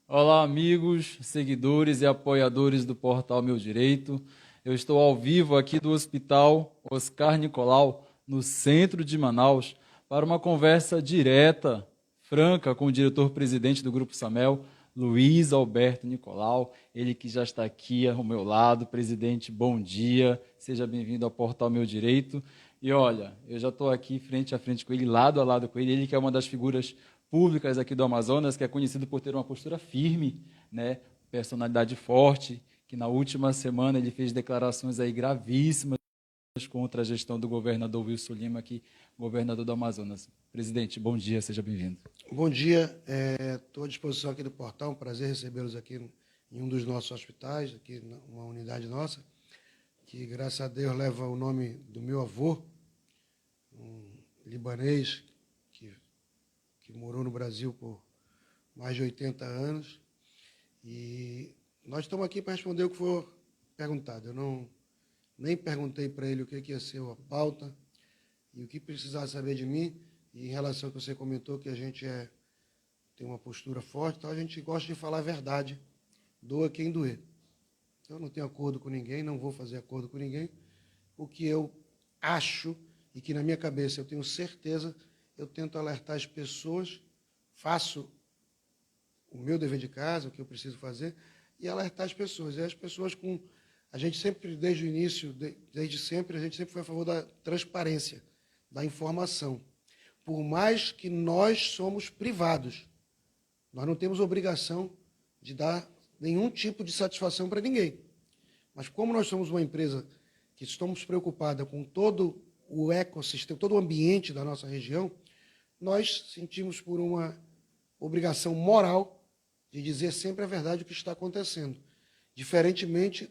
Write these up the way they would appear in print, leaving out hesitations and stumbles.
Olá, amigos, seguidores e apoiadores do Portal Meu Direito. Eu estou ao vivo aqui do Hospital Oscar Nicolau, no centro de Manaus, para uma conversa direta, franca, com o diretor-presidente do Grupo Samel, Luiz Alberto Nicolau, ele que já está aqui ao meu lado. Presidente, bom dia, seja bem-vindo ao Portal Meu Direito. E olha, eu já estou aqui frente a frente com ele, lado a lado com ele, ele que é uma das figuras públicas aqui do Amazonas, que é conhecido por ter uma postura firme, né? Personalidade forte, que na última semana ele fez declarações aí gravíssimas contra a gestão do governador Wilson Lima, aqui, governador do Amazonas. Presidente, bom dia, seja bem-vindo. Bom dia, estou à disposição aqui do portal, um prazer recebê-los aqui em um dos nossos hospitais, aqui numa unidade nossa, que graças a Deus leva o nome do meu avô, um libanês que morou no Brasil por mais de 80 anos, e nós estamos aqui para responder o que for perguntado. Eu nem perguntei para ele o que ia ser a pauta e o que precisava saber de mim. E em relação ao que você comentou, que a gente tem uma postura forte, então a gente gosta de falar a verdade, doa quem doer. Então, eu não tenho acordo com ninguém, não vou fazer acordo com ninguém. O que eu acho e que na minha cabeça eu tenho certeza, eu tento alertar as pessoas, faço o meu dever de casa, o que eu preciso fazer, e alertar as pessoas. E as pessoas a gente sempre, desde o início, desde sempre, a gente sempre foi a favor da transparência, da informação. Por mais que nós somos privados, nós não temos obrigação de dar nenhum tipo de satisfação para ninguém. Mas como nós somos uma empresa que estamos preocupada com todo o ecossistema, todo o ambiente da nossa região, nós sentimos por uma obrigação moral de dizer sempre a verdade o que está acontecendo, diferentemente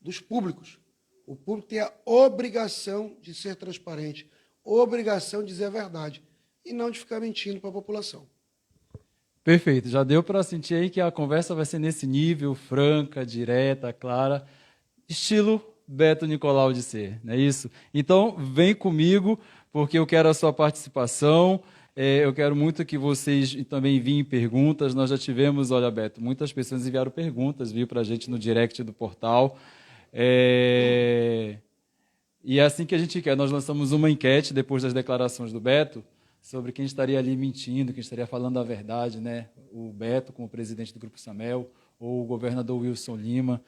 dos públicos. O público tem a obrigação de ser transparente, obrigação de dizer a verdade e não de ficar mentindo para a população. Perfeito, já deu para sentir aí que a conversa vai ser nesse nível, franca, direta, clara, estilo Beto Nicolau de ser, não é isso? Então, vem comigo, porque eu quero a sua participação, eu quero muito que vocês também enviem perguntas. Nós já tivemos, olha, Beto, muitas pessoas enviaram perguntas, viu, para a gente no direct do portal. E é assim que a gente quer. Nós lançamos uma enquete depois das declarações do Beto sobre quem estaria ali mentindo, quem estaria falando a verdade, né? O Beto como presidente do Grupo Samel ou o governador Wilson Lima.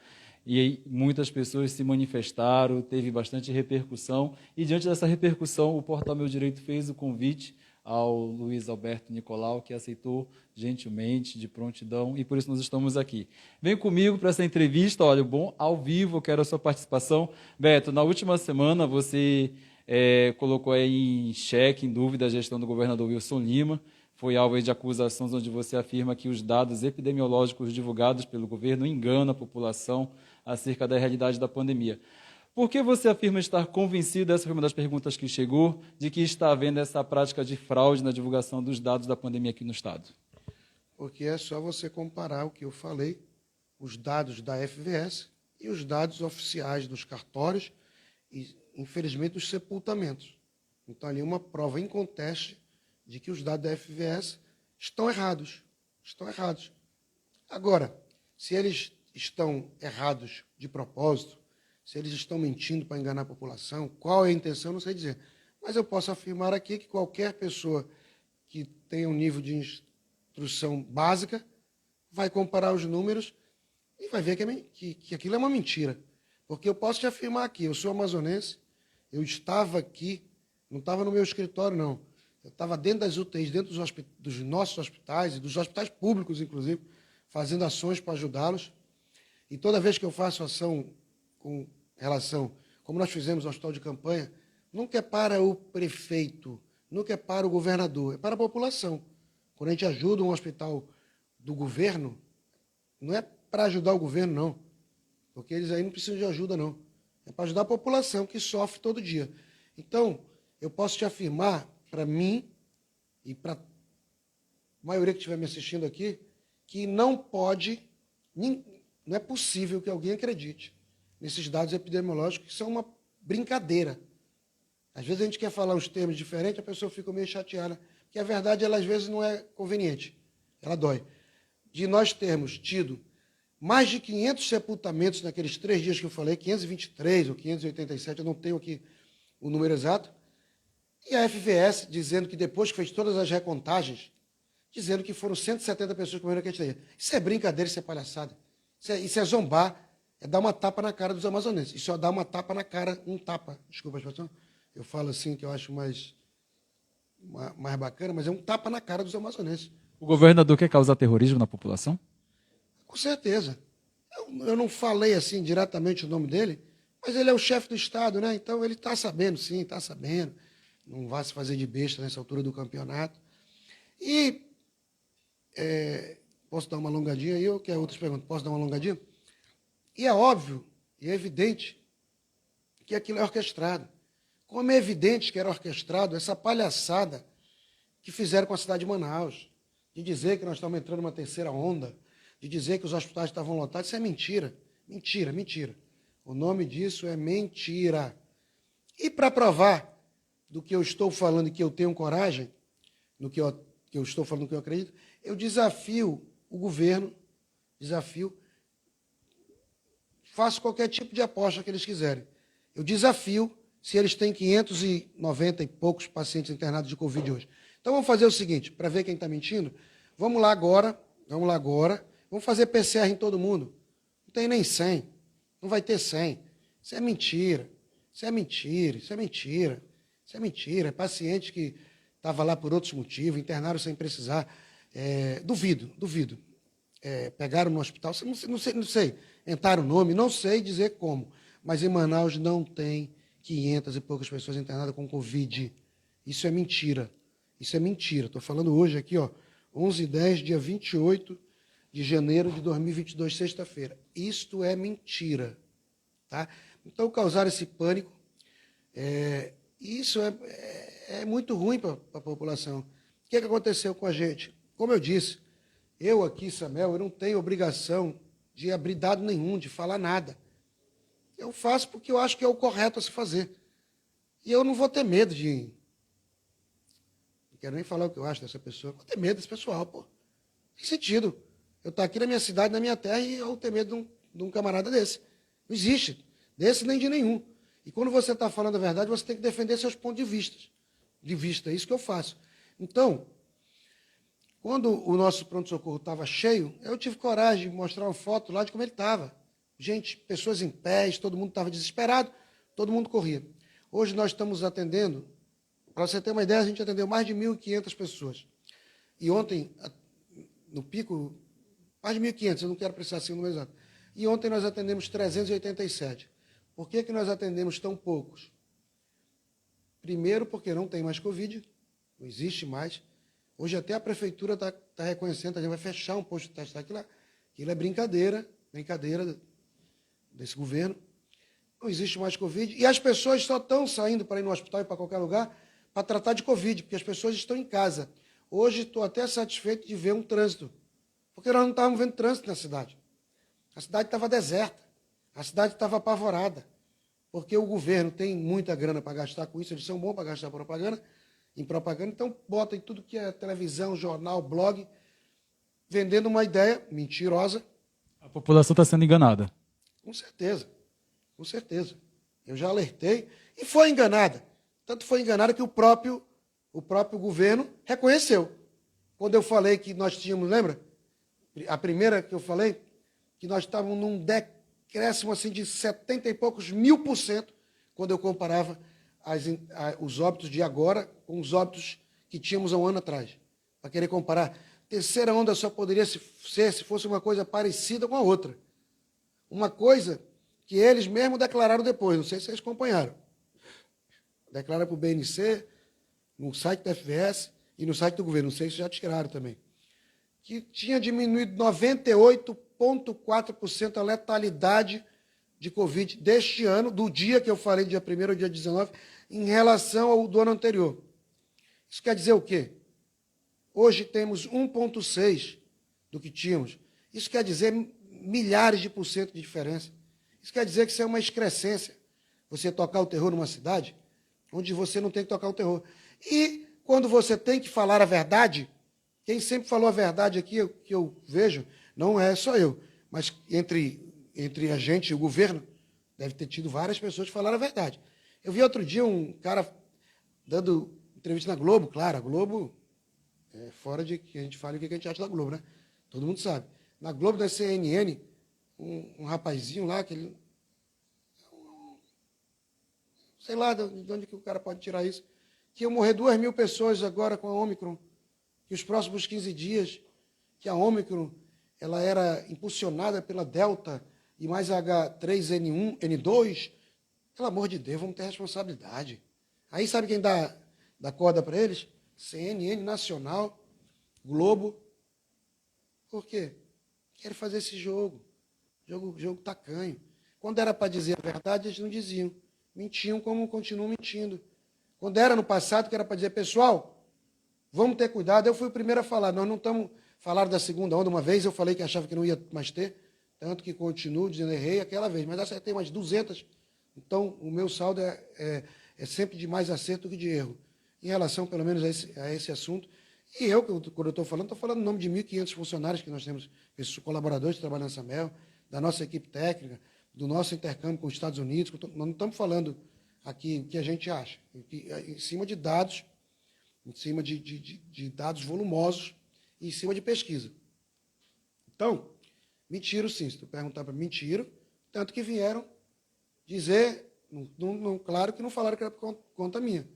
E aí, muitas pessoas se manifestaram, teve bastante repercussão. E diante dessa repercussão, o Portal Meu Direito fez o convite ao Luiz Alberto Nicolau, que aceitou gentilmente, de prontidão, e por isso nós estamos aqui. Vem comigo para essa entrevista, olha, bom, ao vivo, eu quero a sua participação. Beto, na última semana você colocou aí em xeque, em dúvida, a gestão do governador Wilson Lima, foi alvo de acusações onde você afirma que os dados epidemiológicos divulgados pelo governo enganam a população acerca da realidade da pandemia. Por que você afirma estar convencido, essa foi uma das perguntas que chegou, de que está havendo essa prática de fraude na divulgação dos dados da pandemia aqui no Estado? Porque é só você comparar o que eu falei, os dados da FVS e os dados oficiais dos cartórios e, infelizmente, dos sepultamentos. Então, ali é uma prova inconteste de que os dados da FVS estão errados. Estão errados. Agora, se eles estão errados de propósito, se eles estão mentindo para enganar a população, qual é a intenção, não sei dizer. Mas eu posso afirmar aqui que qualquer pessoa que tenha um nível de instrução básica vai comparar os números e vai ver que aquilo é uma mentira. Porque eu posso te afirmar aqui, eu sou amazonense, eu estava aqui, não estava no meu escritório, não. Eu estava dentro das UTIs, dentro dos nossos hospitais, e dos hospitais públicos, inclusive, fazendo ações para ajudá-los. E toda vez que eu faço ação com relação, como nós fizemos no hospital de campanha, nunca é para o prefeito, nunca é para o governador, é para a população. Quando a gente ajuda um hospital do governo, não é para ajudar o governo, não, porque eles aí não precisam de ajuda, não. É para ajudar a população que sofre todo dia. Então, eu posso te afirmar, para mim e para a maioria que estiver me assistindo aqui, que não é possível que alguém acredite nesses dados epidemiológicos, que são uma brincadeira. Às vezes a gente quer falar uns termos diferentes, a pessoa fica meio chateada, porque a verdade, ela às vezes não é conveniente, ela dói. de nós termos tido mais de 500 sepultamentos naqueles 3 dias que eu falei, 523 ou 587, eu não tenho aqui o número exato, e a FVS dizendo que depois que fez todas as recontagens, dizendo que foram 170 pessoas que morreram naquele dia. Isso é brincadeira, isso é palhaçada. Isso é zombar, é dar uma tapa na cara dos amazonenses. Isso é dar uma tapa na cara, desculpa a expressão, eu falo assim que eu acho mais bacana, mas é um tapa na cara dos amazonenses. O governador quer causar terrorismo na população? Com certeza. Eu não falei assim diretamente o nome dele, mas ele é o chefe do Estado, né? Então ele está sabendo, sim, está sabendo. Não vai se fazer de besta nessa altura do campeonato. E posso dar uma alongadinha aí, ou quer outras perguntas? Posso dar uma alongadinha? E é óbvio, e é evidente, que aquilo é orquestrado. Como é evidente que era orquestrado essa palhaçada que fizeram com a cidade de Manaus, de dizer que nós estamos entrando numa terceira onda, de dizer que os hospitais estavam lotados, isso é mentira. Mentira, mentira. O nome disso é mentira. E para provar do que eu estou falando e que eu tenho coragem, no que eu estou falando, que eu acredito, eu desafio o governo, faço qualquer tipo de aposta que eles quiserem. Eu desafio se eles têm 590 e poucos pacientes internados de Covid hoje. Então vamos fazer o seguinte, para ver quem está mentindo, vamos lá agora, vamos fazer PCR em todo mundo. Não tem nem 100, não vai ter 100. Isso é mentira, isso é mentira, isso é mentira, isso é mentira. É paciente que estava lá por outros motivos, internaram sem precisar. Duvido. Pegaram no hospital, não sei, entraram o nome, não sei dizer como, mas em Manaus não tem 500 e poucas pessoas internadas com Covid. Isso é mentira. Isso é mentira. Estou falando hoje aqui, 11/10, dia 28 de janeiro de 2022, sexta-feira. Isto é mentira. Tá? Então, causar esse pânico, isso é muito ruim para a população. O que aconteceu com a gente? Como eu disse, eu aqui, Samuel, eu não tenho obrigação de abrir dado nenhum, de falar nada. Eu faço porque eu acho que é o correto a se fazer. E eu não vou ter medo de... Não quero nem falar o que eu acho dessa pessoa. Vou ter medo desse pessoal, pô. Tem sentido. Eu estou aqui na minha cidade, na minha terra, e eu ter medo de um camarada desse. Não existe. Desse nem de nenhum. E quando você está falando a verdade, você tem que defender seus pontos de vista. É isso que eu faço. Então, quando o nosso pronto-socorro estava cheio, eu tive coragem de mostrar uma foto lá de como ele estava. Gente, pessoas em pés, todo mundo estava desesperado, todo mundo corria. Hoje nós estamos atendendo, para você ter uma ideia, a gente atendeu mais de 1.500 pessoas. E ontem, no pico, mais de 1.500, eu não quero precisar assim o número exato. E ontem nós atendemos 387. Por que nós atendemos tão poucos? Primeiro, porque não tem mais Covid, não existe mais. Hoje até a prefeitura está reconhecendo, a gente vai fechar um posto de teste aquilo é brincadeira desse governo. Não existe mais Covid. E as pessoas só estão saindo para ir no hospital e para qualquer lugar para tratar de Covid, porque as pessoas estão em casa. Hoje estou até satisfeito de ver um trânsito, porque nós não estávamos vendo trânsito na cidade. A cidade estava deserta, a cidade estava apavorada, porque o governo tem muita grana para gastar com isso, eles são bons para gastar em propaganda, então bota em tudo que é televisão, jornal, blog, vendendo uma ideia mentirosa. A população está sendo enganada. Com certeza. Eu já alertei e foi enganada. Tanto foi enganada que o próprio governo reconheceu. Quando eu falei que nós tínhamos, lembra? A primeira que eu falei, que nós estávamos num decréscimo assim, de 70 e poucos mil%, quando eu comparava os óbitos de agora com os óbitos que tínhamos há um ano atrás. Para querer comparar, terceira onda só poderia ser se fosse uma coisa parecida com a outra. Uma coisa que eles mesmos declararam depois, não sei se vocês acompanharam. Declararam para o BNC, no site da FVS e no site do governo, não sei se já tiraram também, que tinha diminuído 98,4% a letalidade de Covid deste ano, do dia que eu falei, dia 1º ao dia 19, em relação ao do ano anterior. Isso quer dizer o quê? Hoje temos 1,6% do que tínhamos. Isso quer dizer milhares de % de diferença. Isso quer dizer que isso é uma excrescência. Você tocar o terror numa cidade onde você não tem que tocar o terror. E quando você tem que falar a verdade, Quem sempre falou a verdade aqui, que eu vejo, não é só eu, mas entre a gente e o governo, deve ter tido várias pessoas que falaram a verdade. Eu vi outro dia um cara dando entrevista na Globo, claro, a Globo é fora de que a gente fale o que a gente acha da Globo, né? Todo mundo sabe. Na Globo, da CNN, um rapazinho lá, que ele, sei lá de onde que o cara pode tirar isso, que iam morrer 2.000 pessoas agora com a Ômicron, que os próximos 15 dias, que a Ômicron ela era impulsionada pela Delta e mais H3N1, N2. Pelo amor de Deus, vamos ter responsabilidade. Aí sabe quem dá corda para eles? CNN Nacional, Globo. Por quê? Querem fazer esse jogo tacanho. Quando era para dizer a verdade, eles não diziam. Mentiam como continuam mentindo. Quando era no passado, que era para dizer, pessoal, vamos ter cuidado. Eu fui o primeiro a falar. Nós não estamos falando da segunda onda. Uma vez eu falei que achava que não ia mais ter, tanto que continuo dizendo errei aquela vez, mas acertei mais 200. Então, o meu saldo é sempre de mais acerto do que de erro, em relação, pelo menos, a esse assunto. E eu, quando eu estou falando em nome de 1.500 funcionários que nós temos, esses colaboradores que trabalham na Samel, da nossa equipe técnica, do nosso intercâmbio com os Estados Unidos. Nós não estamos falando aqui o que a gente acha, em cima de dados, em cima de dados volumosos e em cima de pesquisa. Então, mentiram sim, se tu perguntar para mim, mentiram, tanto que vieram dizer, claro que não falaram que era por conta minha,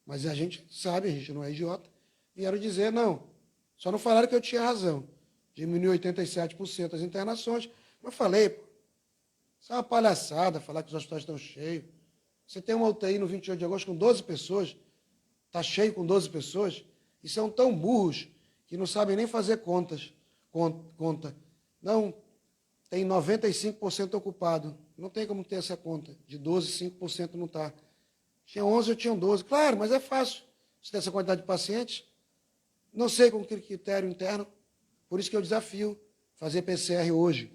mas a gente sabe, a gente não é idiota, vieram dizer, não, só não falaram que eu tinha razão, diminuiu 87% as internações, mas falei, pô, isso é uma palhaçada falar que os hospitais estão cheios. Você tem uma UTI no 28 de agosto com 12 pessoas, está cheio com 12 pessoas, e são tão burros que não sabem nem fazer conta. Não, tem 95% ocupado. Não tem como ter essa conta. De 12, 5% não está. Tinha 11, eu tinha 12. Claro, mas é fácil. Se tem essa quantidade de pacientes, não sei com que critério interno, por isso que eu desafio fazer PCR hoje.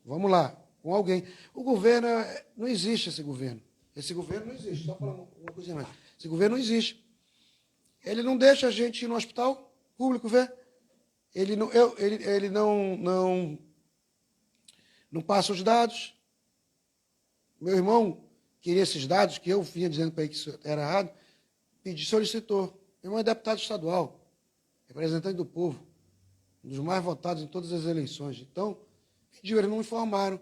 Vamos lá, com alguém. O governo, não existe esse governo. Esse governo não existe. Só falando uma coisa mais. Esse governo não existe. Ele não deixa a gente ir no hospital público ver. Ele não passa os dados. Meu irmão queria esses dados, que eu vinha dizendo para ele que isso era errado, solicitou. Meu irmão é deputado estadual, representante do povo, um dos mais votados em todas as eleições. Então, pediu, eles não informaram.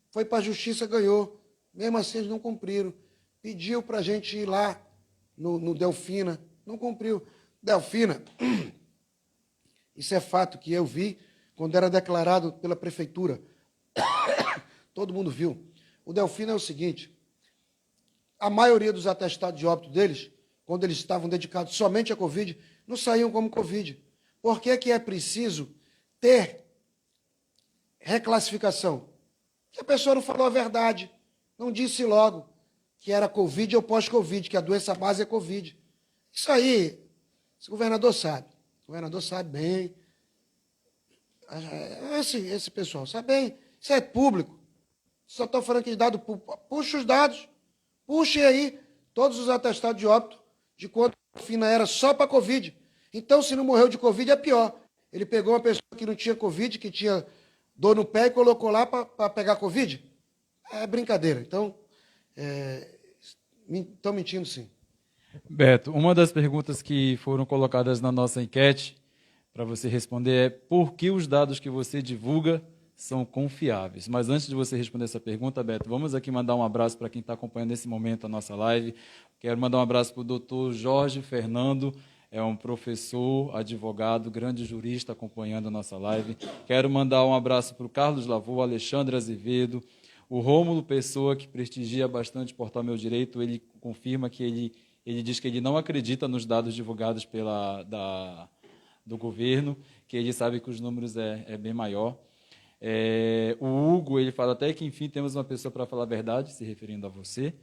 Foi para a justiça, ganhou. Mesmo assim, eles não cumpriram. Pediu para a gente ir lá no Delfina, não cumpriu. Delfina, isso é fato que eu vi quando era declarado pela prefeitura. Todo mundo viu. O Delfina é o seguinte, a maioria dos atestados de óbito deles, quando eles estavam dedicados somente à Covid, não saíam como Covid. Por que que é preciso ter reclassificação? Que a pessoa não falou a verdade, não disse logo que era Covid ou pós-Covid, que a doença base é Covid. Isso aí, esse governador sabe. O governador sabe bem. Esse pessoal sabe bem. Isso é público. Só estou falando que de dado público. Puxa os dados. Puxe aí todos os atestados de óbito de quanto a Delfina era só para Covid. Então, se não morreu de Covid, é pior. Ele pegou uma pessoa que não tinha Covid, que tinha dor no pé e colocou lá para pegar Covid. É brincadeira. Então, estão mentindo sim. Beto, uma das perguntas que foram colocadas na nossa enquete para você responder é por que os dados que você divulga são confiáveis? Mas antes de você responder essa pergunta, Beto, vamos aqui mandar um abraço para quem está acompanhando nesse momento a nossa live. Quero mandar um abraço para o doutor Jorge Fernando, é um professor, advogado, grande jurista acompanhando a nossa live. Quero mandar um abraço para o Carlos Lavô, Alexandre Azevedo, o Rômulo Pessoa, que prestigia bastante o Portal Meu Direito. Ele confirma que ele diz que ele não acredita nos dados divulgados do governo, que ele sabe que os números é bem maior. O Hugo, ele fala até que, enfim, temos uma pessoa para falar a verdade, se referindo a você.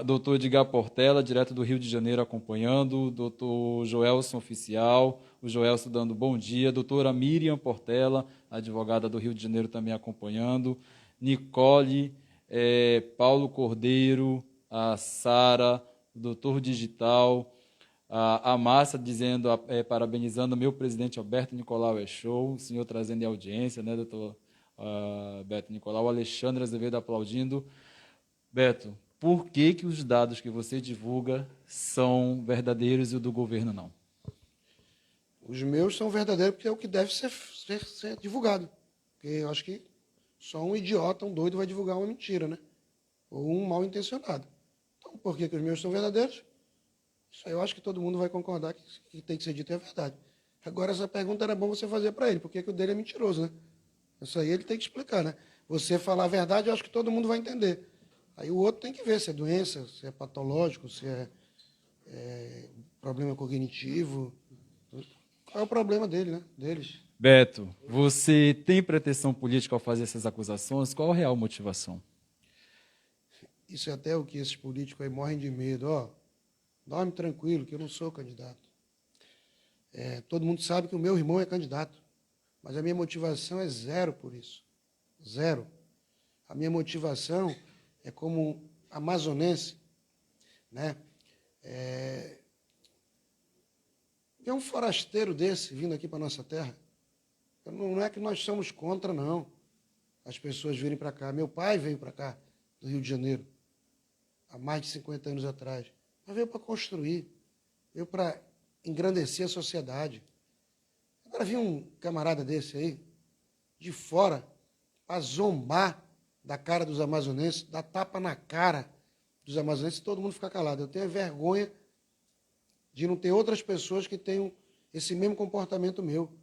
Doutor Edgar Portela, direto do Rio de Janeiro, acompanhando. Doutor Joelson Oficial, o Joelson dando bom dia. Doutora Miriam Portela, advogada do Rio de Janeiro, também acompanhando. Nicole, Paulo Cordeiro, a Sara, doutor Digital, A Márcia dizendo, parabenizando o meu presidente Alberto Nicolau, é show. O senhor trazendo em audiência, né, doutor Beto Nicolau. O Alexandre Azevedo aplaudindo. Beto, por que que os dados que você divulga são verdadeiros e o do governo não? Os meus são verdadeiros porque é o que deve ser divulgado. Porque eu acho que só um idiota, um doido vai divulgar uma mentira, né? Ou um mal intencionado. Então, por que que os meus são verdadeiros? Isso aí eu acho que todo mundo vai concordar que tem que ser dito é verdade. Agora, essa pergunta era bom você fazer para ele, porque que o dele é mentiroso, né? Isso aí ele tem que explicar, né? Você falar a verdade, eu acho que todo mundo vai entender. Aí o outro tem que ver se é doença, se é patológico, se é problema cognitivo. Qual é o problema dele, né? Deles. Beto, você tem pretensão política ao fazer essas acusações? Qual a real motivação? Isso é até o que esses políticos aí morrem de medo. Ó, dorme tranquilo, que eu não sou candidato. Todo mundo sabe que o meu irmão é candidato, mas a minha motivação é zero por isso. Zero. A minha motivação é como amazonense, né? Ver um forasteiro desse vindo aqui para a nossa terra. Não é que nós somos contra, não, as pessoas virem para cá. Meu pai veio para cá, do Rio de Janeiro, há mais de 50 anos atrás. Mas veio para construir, veio para engrandecer a sociedade. Agora vir um camarada desse aí, de fora, para zombar da cara dos amazonenses, dar tapa na cara dos amazonenses e todo mundo ficar calado. Eu tenho vergonha de não ter outras pessoas que tenham esse mesmo comportamento meu.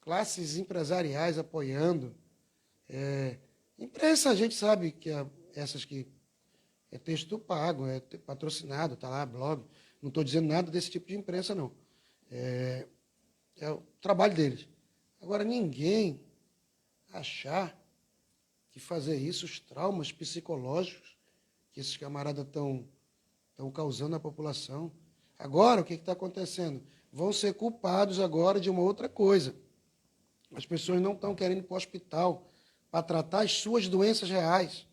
Classes empresariais apoiando. Imprensa, a gente sabe que essas que é texto pago, é patrocinado, está lá, blog. Não estou dizendo nada desse tipo de imprensa, não. É o trabalho deles. Agora, ninguém achar que fazer isso, os traumas psicológicos que esses camaradas estão causando à população. Agora, o que está acontecendo? Vão ser culpados agora de uma outra coisa. As pessoas não estão querendo ir para o hospital para tratar as suas doenças reais.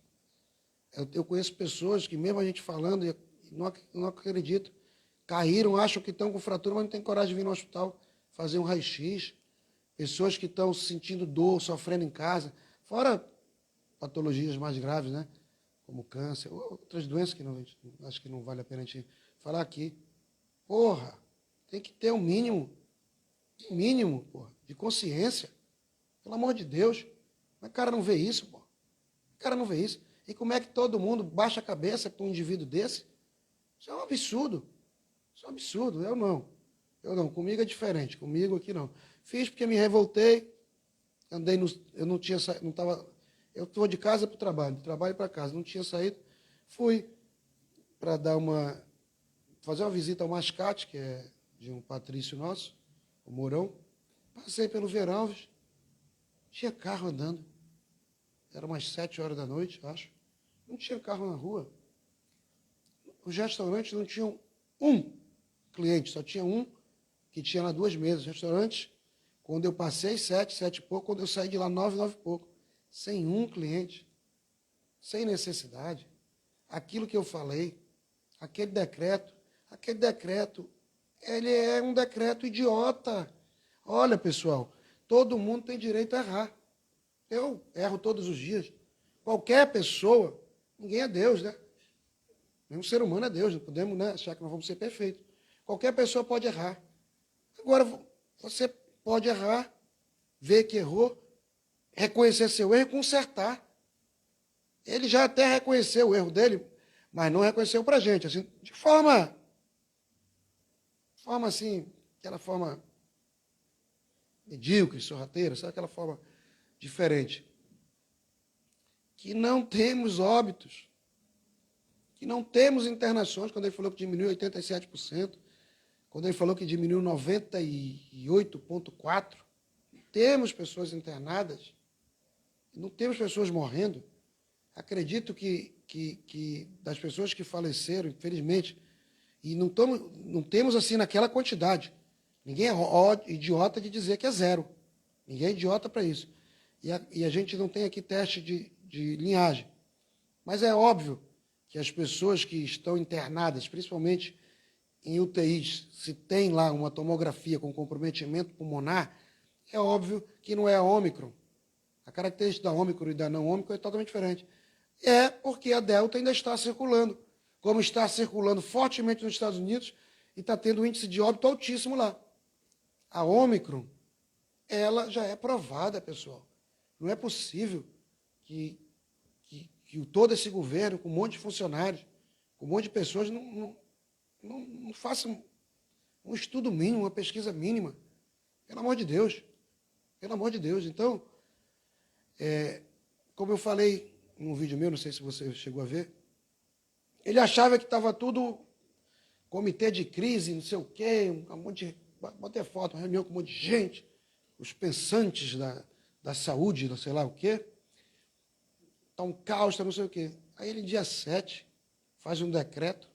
Eu conheço pessoas que, mesmo a gente falando, e não acredito, caíram, acham que estão com fratura, mas não têm coragem de vir no hospital fazer um raio-x. Pessoas que estão sentindo dor, sofrendo em casa, fora patologias mais graves, né? Como câncer, outras doenças que não, acho que não vale a pena a gente falar aqui. Porra, tem que ter um mínimo, porra, de consciência. Pelo amor de Deus. Mas o cara não vê isso, porra. O cara não vê isso. E como é que todo mundo baixa a cabeça para um indivíduo desse? Isso é um absurdo. Isso é um absurdo. Eu não. Comigo é diferente. Comigo aqui não. Fiz porque me revoltei. Andei no. Eu não tinha saído. Não estava. Eu estou de casa para o trabalho, de trabalho para casa. Não tinha saído. Fui para fazer uma visita ao Mascate, que é de um patrício nosso, o Mourão. Passei pelo Verão, tinha carro andando. Era umas 7 horas da noite, acho. Não tinha carro na rua. Os restaurantes não tinham um cliente, só tinha um que tinha lá 2 mesas. Restaurantes, quando eu passei 7 e pouco, quando eu saí de lá 9 e pouco. Sem um cliente, sem necessidade. Aquilo que eu falei, aquele decreto, ele é um decreto idiota. Olha, pessoal, todo mundo tem direito a errar. Eu erro todos os dias. Qualquer pessoa, ninguém é Deus, né? Nenhum ser humano é Deus, não podemos, né, achar que nós vamos ser perfeitos. Qualquer pessoa pode errar. Agora, você pode errar, ver que errou, reconhecer seu erro e consertar. Ele já até reconheceu o erro dele, mas não reconheceu para a gente, assim, de forma assim, aquela forma medíocre, sorrateira, sabe, aquela forma diferente. Que não temos óbitos, que não temos internações, quando ele falou que diminuiu 87%, quando ele falou que diminuiu 98,4%, temos pessoas internadas, não temos pessoas morrendo. Acredito que das pessoas que faleceram, infelizmente, e não temos assim naquela quantidade. Ninguém é idiota de dizer que é zero. Ninguém é idiota para isso. E a gente não tem aqui teste de linhagem. Mas é óbvio que as pessoas que estão internadas, principalmente em UTIs, se tem lá uma tomografia com comprometimento pulmonar, é óbvio que não é a Ômicron. A característica da Ômicron e da não Ômicron é totalmente diferente. É porque a Delta ainda está circulando, como está circulando fortemente nos Estados Unidos e está tendo um índice de óbito altíssimo lá. A Ômicron, ela já é provada, pessoal. Não é possível que todo esse governo, com um monte de funcionários, com um monte de pessoas, não faça um estudo mínimo, uma pesquisa mínima. Pelo amor de Deus. Pelo amor de Deus. Então, como eu falei num vídeo meu, não sei se você chegou a ver, ele achava que estava tudo comitê de crise, não sei o quê, um monte de... Botei foto, uma reunião com um monte de gente, os pensantes da saúde, não sei lá o quê. Está um caos, está não sei o quê. Aí ele, dia 7, faz um decreto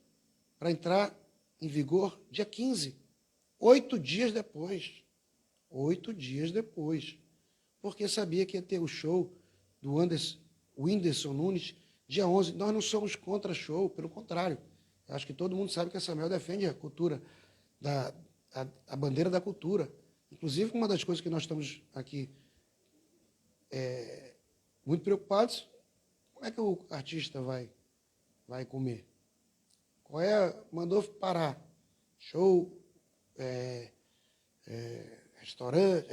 para entrar em vigor dia 15, 8 dias depois. 8 dias depois. Porque sabia que ia ter o show do Whindersson Nunes dia 11. Nós não somos contra show, pelo contrário. Eu acho que todo mundo sabe que a Samel defende a cultura, a bandeira da cultura. Inclusive, uma das coisas que nós estamos aqui muito preocupados, como é que o artista vai comer? Mandou parar. Show, restaurante,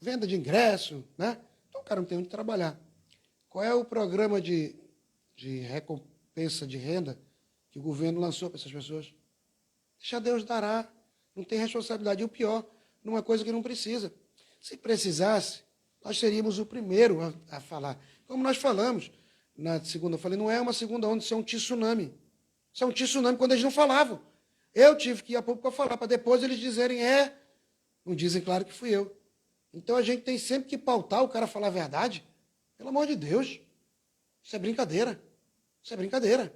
venda de ingresso, né? Então o cara não tem onde trabalhar. Qual é o programa de recompensa de renda que o governo lançou para essas pessoas? Deixa Deus dará. Não tem responsabilidade. E o pior, numa coisa que não precisa. Se precisasse, nós seríamos o primeiro a falar. Como nós falamos na segunda, eu falei, não é uma segunda onda, isso é um tsunami. Isso é um tsunami quando eles não falavam. Eu tive que ir a público a falar, para depois eles dizerem, não dizem, claro que fui eu. Então a gente tem sempre que pautar o cara falar a verdade. Pelo amor de Deus. Isso é brincadeira. Isso é brincadeira.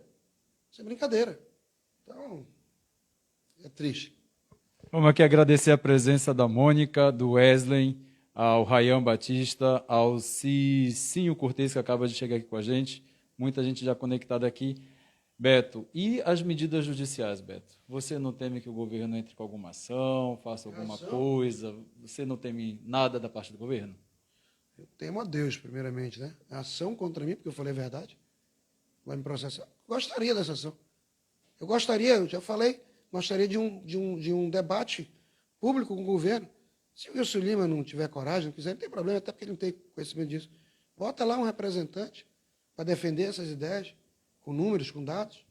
Isso é brincadeira. Então, é triste. Vamos aqui agradecer a presença da Mônica, do Wesley, ao Rayan Batista, ao Cicinho Cortez, que acaba de chegar aqui com a gente. Muita gente já conectada aqui. Beto, e as medidas judiciais, Beto? Você não teme que o governo entre com alguma ação, faça alguma coisa? Você não teme nada da parte do governo? Eu temo a Deus, primeiramente, né? A ação contra mim, porque eu falei a verdade, vai me processar. Gostaria dessa ação. Eu já falei, gostaria de um debate público com o governo. Se o Wilson Lima não tiver coragem, não quiser, não tem problema, até porque ele não tem conhecimento disso. Bota lá um representante para defender essas ideias, com números, com dados.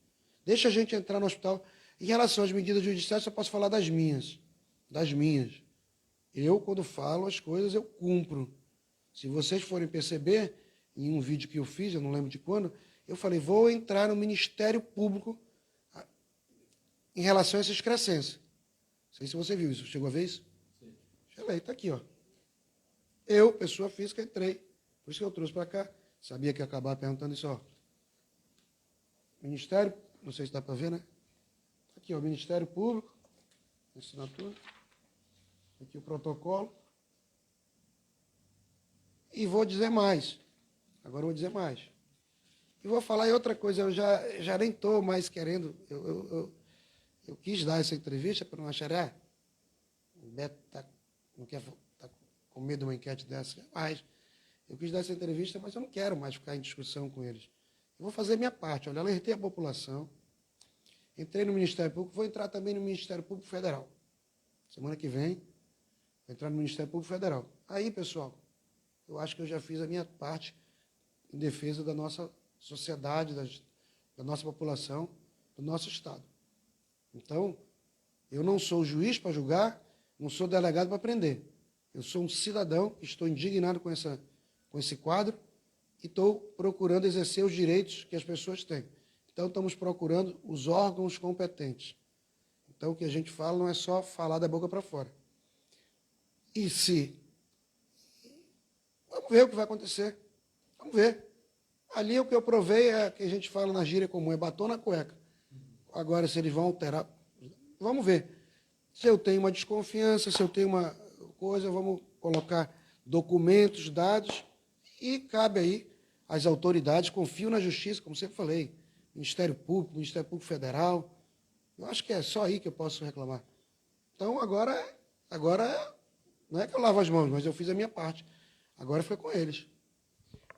Deixa a gente entrar no hospital. Em relação às medidas judiciais, só posso falar das minhas. Das minhas. Eu, quando falo as coisas, eu cumpro. Se vocês forem perceber, em um vídeo que eu fiz, eu não lembro de quando, eu falei, vou entrar no Ministério Público em relação a essa excrescência. Não sei se você viu isso. Chegou a ver isso? Sim. Falei, está aqui, ó. Eu, pessoa física, entrei. Por isso que eu trouxe para cá. Sabia que ia acabar perguntando isso, ó. Ministério, não sei se dá para ver, né? Aqui, ó, Ministério Público, assinatura. Aqui o protocolo. E vou dizer mais. Agora eu vou dizer mais. E vou falar em outra coisa, eu já nem estou mais querendo. Eu quis dar essa entrevista para não achar, o Beto não quer, tá com medo de uma enquete dessa, mas eu quis dar essa entrevista, mas eu não quero mais ficar em discussão com eles. Eu vou fazer a minha parte. Olha, alertei a população, entrei no Ministério Público, vou entrar também no Ministério Público Federal. Semana que vem, vou entrar no Ministério Público Federal. Aí, pessoal, eu acho que eu já fiz a minha parte em defesa da nossa sociedade, da nossa população, do nosso Estado. Então, eu não sou juiz para julgar, não sou delegado para prender. Eu sou um cidadão, estou indignado com esse quadro, e estou procurando exercer os direitos que as pessoas têm. Então, estamos procurando os órgãos competentes. Então, o que a gente fala não é só falar da boca para fora. E se... Vamos ver o que vai acontecer. Vamos ver. Ali o que eu provei é que a gente fala na gíria comum, é batom na cueca. Agora, se eles vão alterar... Vamos ver. Se eu tenho uma desconfiança, se eu tenho uma coisa, vamos colocar documentos, dados, e cabe aí às autoridades, confio na justiça, como sempre falei, Ministério Público Federal, Eu acho que é só aí que eu posso reclamar. Então, agora não é que eu lavo as mãos, mas eu fiz a minha parte. Agora foi com eles.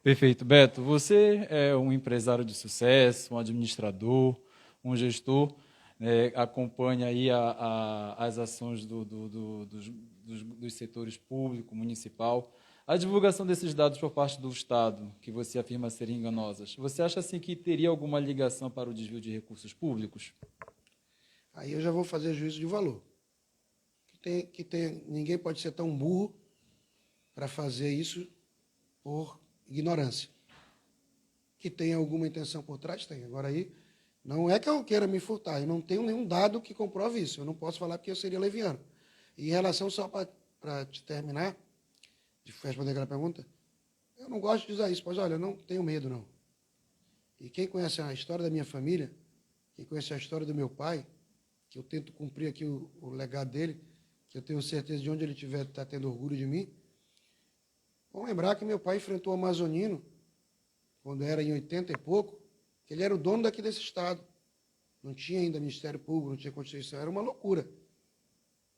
Perfeito. Beto, você é um empresário de sucesso, um administrador, um gestor, né, acompanha aí as ações dos setores público, municipal. A divulgação desses dados por parte do Estado, que você afirma serem enganosas, você acha assim que teria alguma ligação para o desvio de recursos públicos? Aí eu já vou fazer juízo de valor. Ninguém pode ser tão burro para fazer isso por ignorância. Que tem alguma intenção por trás? Tem. Agora aí, não é que eu queira me furtar, eu não tenho nenhum dado que comprove isso, eu não posso falar porque eu seria leviano. E em relação, só para te terminar, de responder aquela pergunta, eu não gosto de usar isso, mas olha, eu não tenho medo, não. E quem conhece a história da minha família, quem conhece a história do meu pai, que eu tento cumprir aqui o legado dele, que eu tenho certeza de onde ele estiver, está tendo orgulho de mim. Vamos lembrar que meu pai enfrentou o Amazonino, quando era em 80 e pouco, que ele era o dono daqui desse estado. Não tinha ainda Ministério Público, não tinha Constituição, era uma loucura.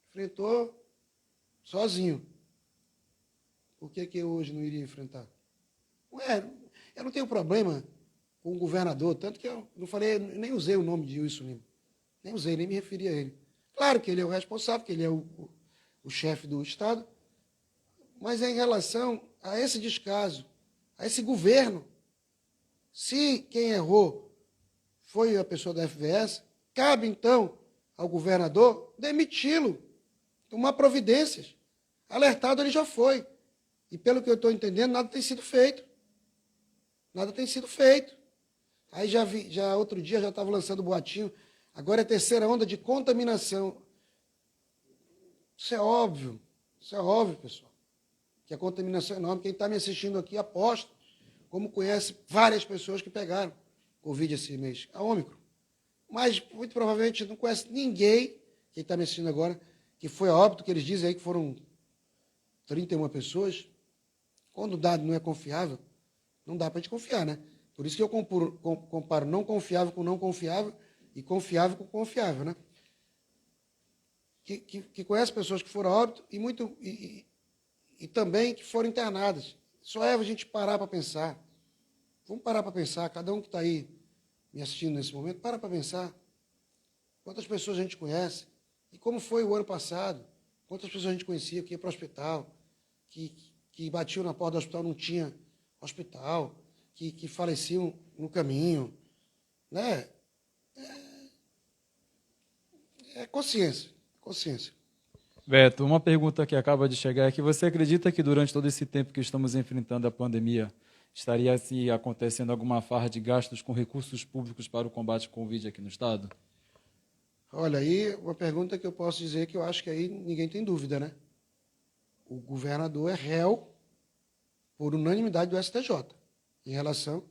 Enfrentou sozinho. Por que eu hoje não iria enfrentar? Eu não tenho problema com o governador, tanto que eu não falei, nem usei o nome de Wilson Lima. Nem usei, nem me referi a ele. Claro que ele é o responsável, que ele é o chefe do Estado, mas é em relação a esse descaso, a esse governo. Se quem errou foi a pessoa da FVS, cabe, então, ao governador demiti-lo, tomar providências. Alertado ele já foi. E, pelo que eu estou entendendo, nada tem sido feito. Nada tem sido feito. Aí já outro dia já estava lançando boatinho, agora é a terceira onda de contaminação. Isso é óbvio, pessoal, que a contaminação é enorme. Quem está me assistindo aqui, aposto, como conhece várias pessoas que pegaram Covid esse mês, a Ômicron. Mas, muito provavelmente, não conhece ninguém, quem está me assistindo agora, que foi a óbito, que eles dizem aí que foram 31 pessoas. Quando o dado não é confiável, não dá para a gente confiar, né? Por isso que eu comparo não confiável com não confiável e confiável com confiável, né? Que conhece pessoas que foram a óbito e também que foram internadas. Só é a gente parar para pensar. Vamos parar para pensar, cada um que está aí me assistindo nesse momento, para pensar. Quantas pessoas a gente conhece? E como foi o ano passado? Quantas pessoas a gente conhecia que ia para o hospital, que batiam na porta do hospital, não tinha hospital, que faleciam no caminho, né? É consciência. Beto, uma pergunta que acaba de chegar é que você acredita que durante todo esse tempo que estamos enfrentando a pandemia, estaria assim, acontecendo alguma farra de gastos com recursos públicos para o combate ao Covid aqui no Estado? Olha, aí uma pergunta que eu posso dizer que eu acho que aí ninguém tem dúvida, né? O governador é réu por unanimidade do STJ em relação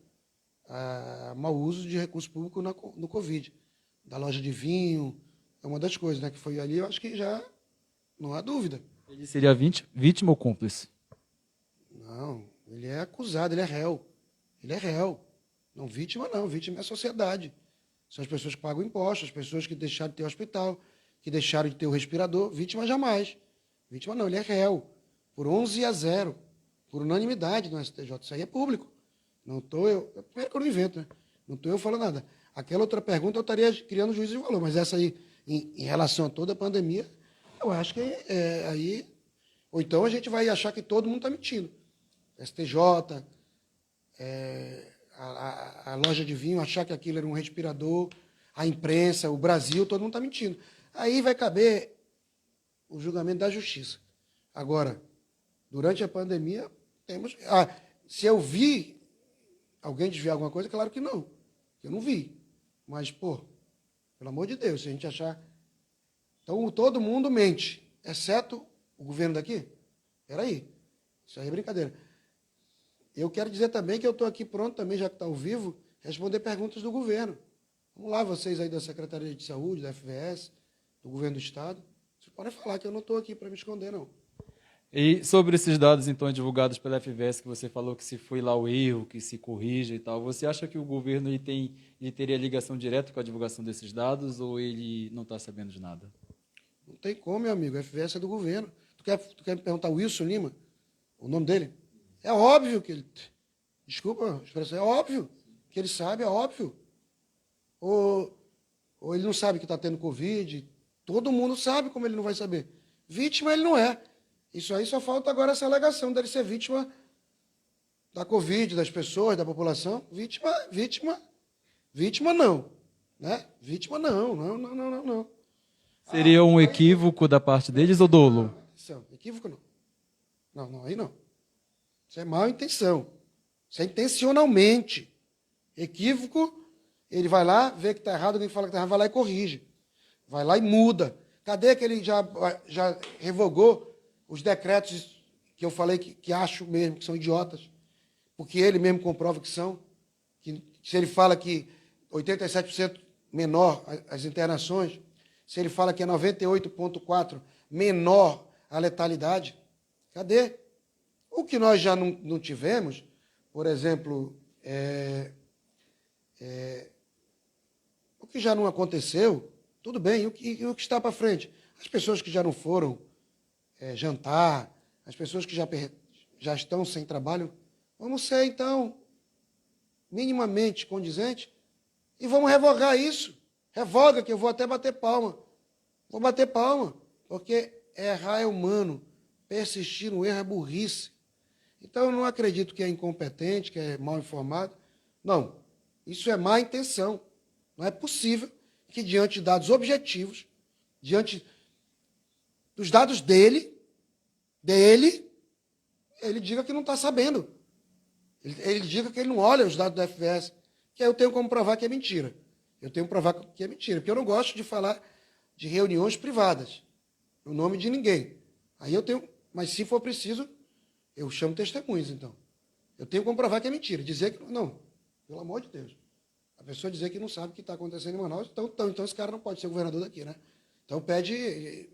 a mau uso de recurso público no Covid. Da loja de vinho, é uma das coisas, né? Que foi ali, eu acho que já não há dúvida. Ele seria vítima ou cúmplice? Não, ele é acusado, ele é réu. Ele é réu. Não, vítima é a sociedade. São as pessoas que pagam impostos, as pessoas que deixaram de ter hospital, que deixaram de ter o respirador. Vítima jamais. Vítima não, ele é réu. Por 11-0, por unanimidade no STJ. Isso aí é público. Não estou eu. Primeiro que eu não invento, né? Não estou eu falando nada. Aquela outra pergunta eu estaria criando juízo de valor, mas essa aí, em relação a toda a pandemia, eu acho que aí. Ou então a gente vai achar que todo mundo está mentindo. STJ, a loja de vinho, achar que aquilo era um respirador, a imprensa, o Brasil, todo mundo está mentindo. Aí vai caber o julgamento da justiça. Agora, durante a pandemia, temos. Se eu vi alguém desviar alguma coisa, claro que não. Eu não vi. Mas, pelo amor de Deus, se a gente achar. Então, todo mundo mente, exceto o governo daqui. Peraí, isso aí é brincadeira. Eu quero dizer também que eu estou aqui pronto também, já que está ao vivo, responder perguntas do governo. Vamos lá, vocês aí da Secretaria de Saúde, da FVS, do Governo do Estado. Vocês podem falar que eu não estou aqui para me esconder, não. E sobre esses dados, então, divulgados pela FVS, que você falou que se foi lá o erro, que se corrige e tal, você acha que o governo ele teria ligação direta com a divulgação desses dados ou ele não está sabendo de nada? Não tem como, meu amigo, a FVS é do governo. Tu quer me perguntar o Wilson Lima, o nome dele? É óbvio que ele... Desculpa a expressão, é óbvio que ele sabe, é óbvio. Ou ele não sabe que está tendo Covid. Todo mundo sabe, como ele não vai saber. Vítima ele não é. Isso aí só falta agora essa alegação dele ser vítima da Covid, das pessoas, da população. Vítima não. Né? Vítima não. Seria um equívoco da parte deles ou dolo? Atenção, equívoco não. Não, aí não. Isso é má intenção. Isso é intencionalmente. Equívoco, ele vai lá, vê que está errado, alguém fala que está errado, vai lá e corrige. Vai lá e muda. Cadê que ele já revogou os decretos que eu falei que acho mesmo que são idiotas? Porque ele mesmo comprova que são. Que, se ele fala que 87% menor as internações, se ele fala que é 98,4% menor a letalidade, cadê? O que nós já não tivemos, por exemplo, o que já não aconteceu, tudo bem, o que está para frente? As pessoas que já não foram jantar, as pessoas que já estão sem trabalho, vamos ser, então, minimamente condizentes e vamos revogar isso. Revoga, que eu vou até bater palma. Vou bater palma, porque errar é humano, persistir no erro é burrice. Então, eu não acredito que é incompetente, que é mal informado. Não, isso é má intenção. Não é possível que, diante de dados objetivos, diante dos dados dele, ele diga que não está sabendo. Ele diga que ele não olha os dados da FVS, que aí eu tenho como provar que é mentira. Eu tenho que provar que é mentira, porque eu não gosto de falar de reuniões privadas, no nome de ninguém. Aí eu tenho, mas se for preciso, eu chamo testemunhas, então. Eu tenho como provar que é mentira. Dizer que não, pelo amor de Deus. A pessoa dizer que não sabe o que está acontecendo em Manaus, então esse cara não pode ser governador daqui, né? Então pede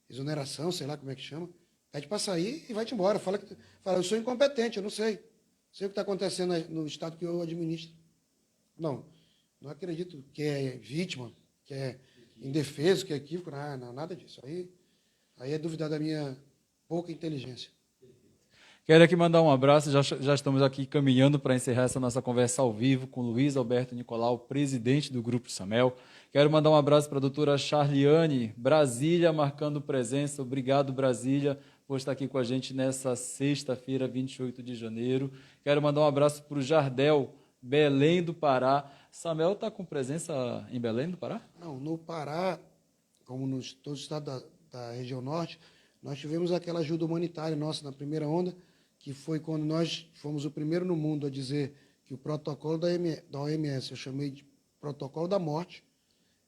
exoneração, sei lá como é que chama. Pede para sair e vai-te embora. Fala, eu sou incompetente, eu não sei. Sei o que está acontecendo no estado que eu administro. Não acredito que é vítima, que é indefeso, que é equívoco, não, nada disso. Aí é duvidar da minha pouca inteligência. Quero aqui mandar um abraço, já estamos aqui caminhando para encerrar essa nossa conversa ao vivo com Luiz Alberto Nicolau, presidente do Grupo Samel. Quero mandar um abraço para a doutora Charliane, Brasília, marcando presença. Obrigado, Brasília, por estar aqui com a gente nessa sexta-feira, 28 de janeiro. Quero mandar um abraço para o Jardel, Belém do Pará. Samel está com presença em Belém do Pará? Não, no Pará, como nos todos os estados da região norte, nós tivemos aquela ajuda humanitária nossa na primeira onda, que foi quando nós fomos o primeiro no mundo a dizer que o protocolo da OMS, eu chamei de protocolo da morte,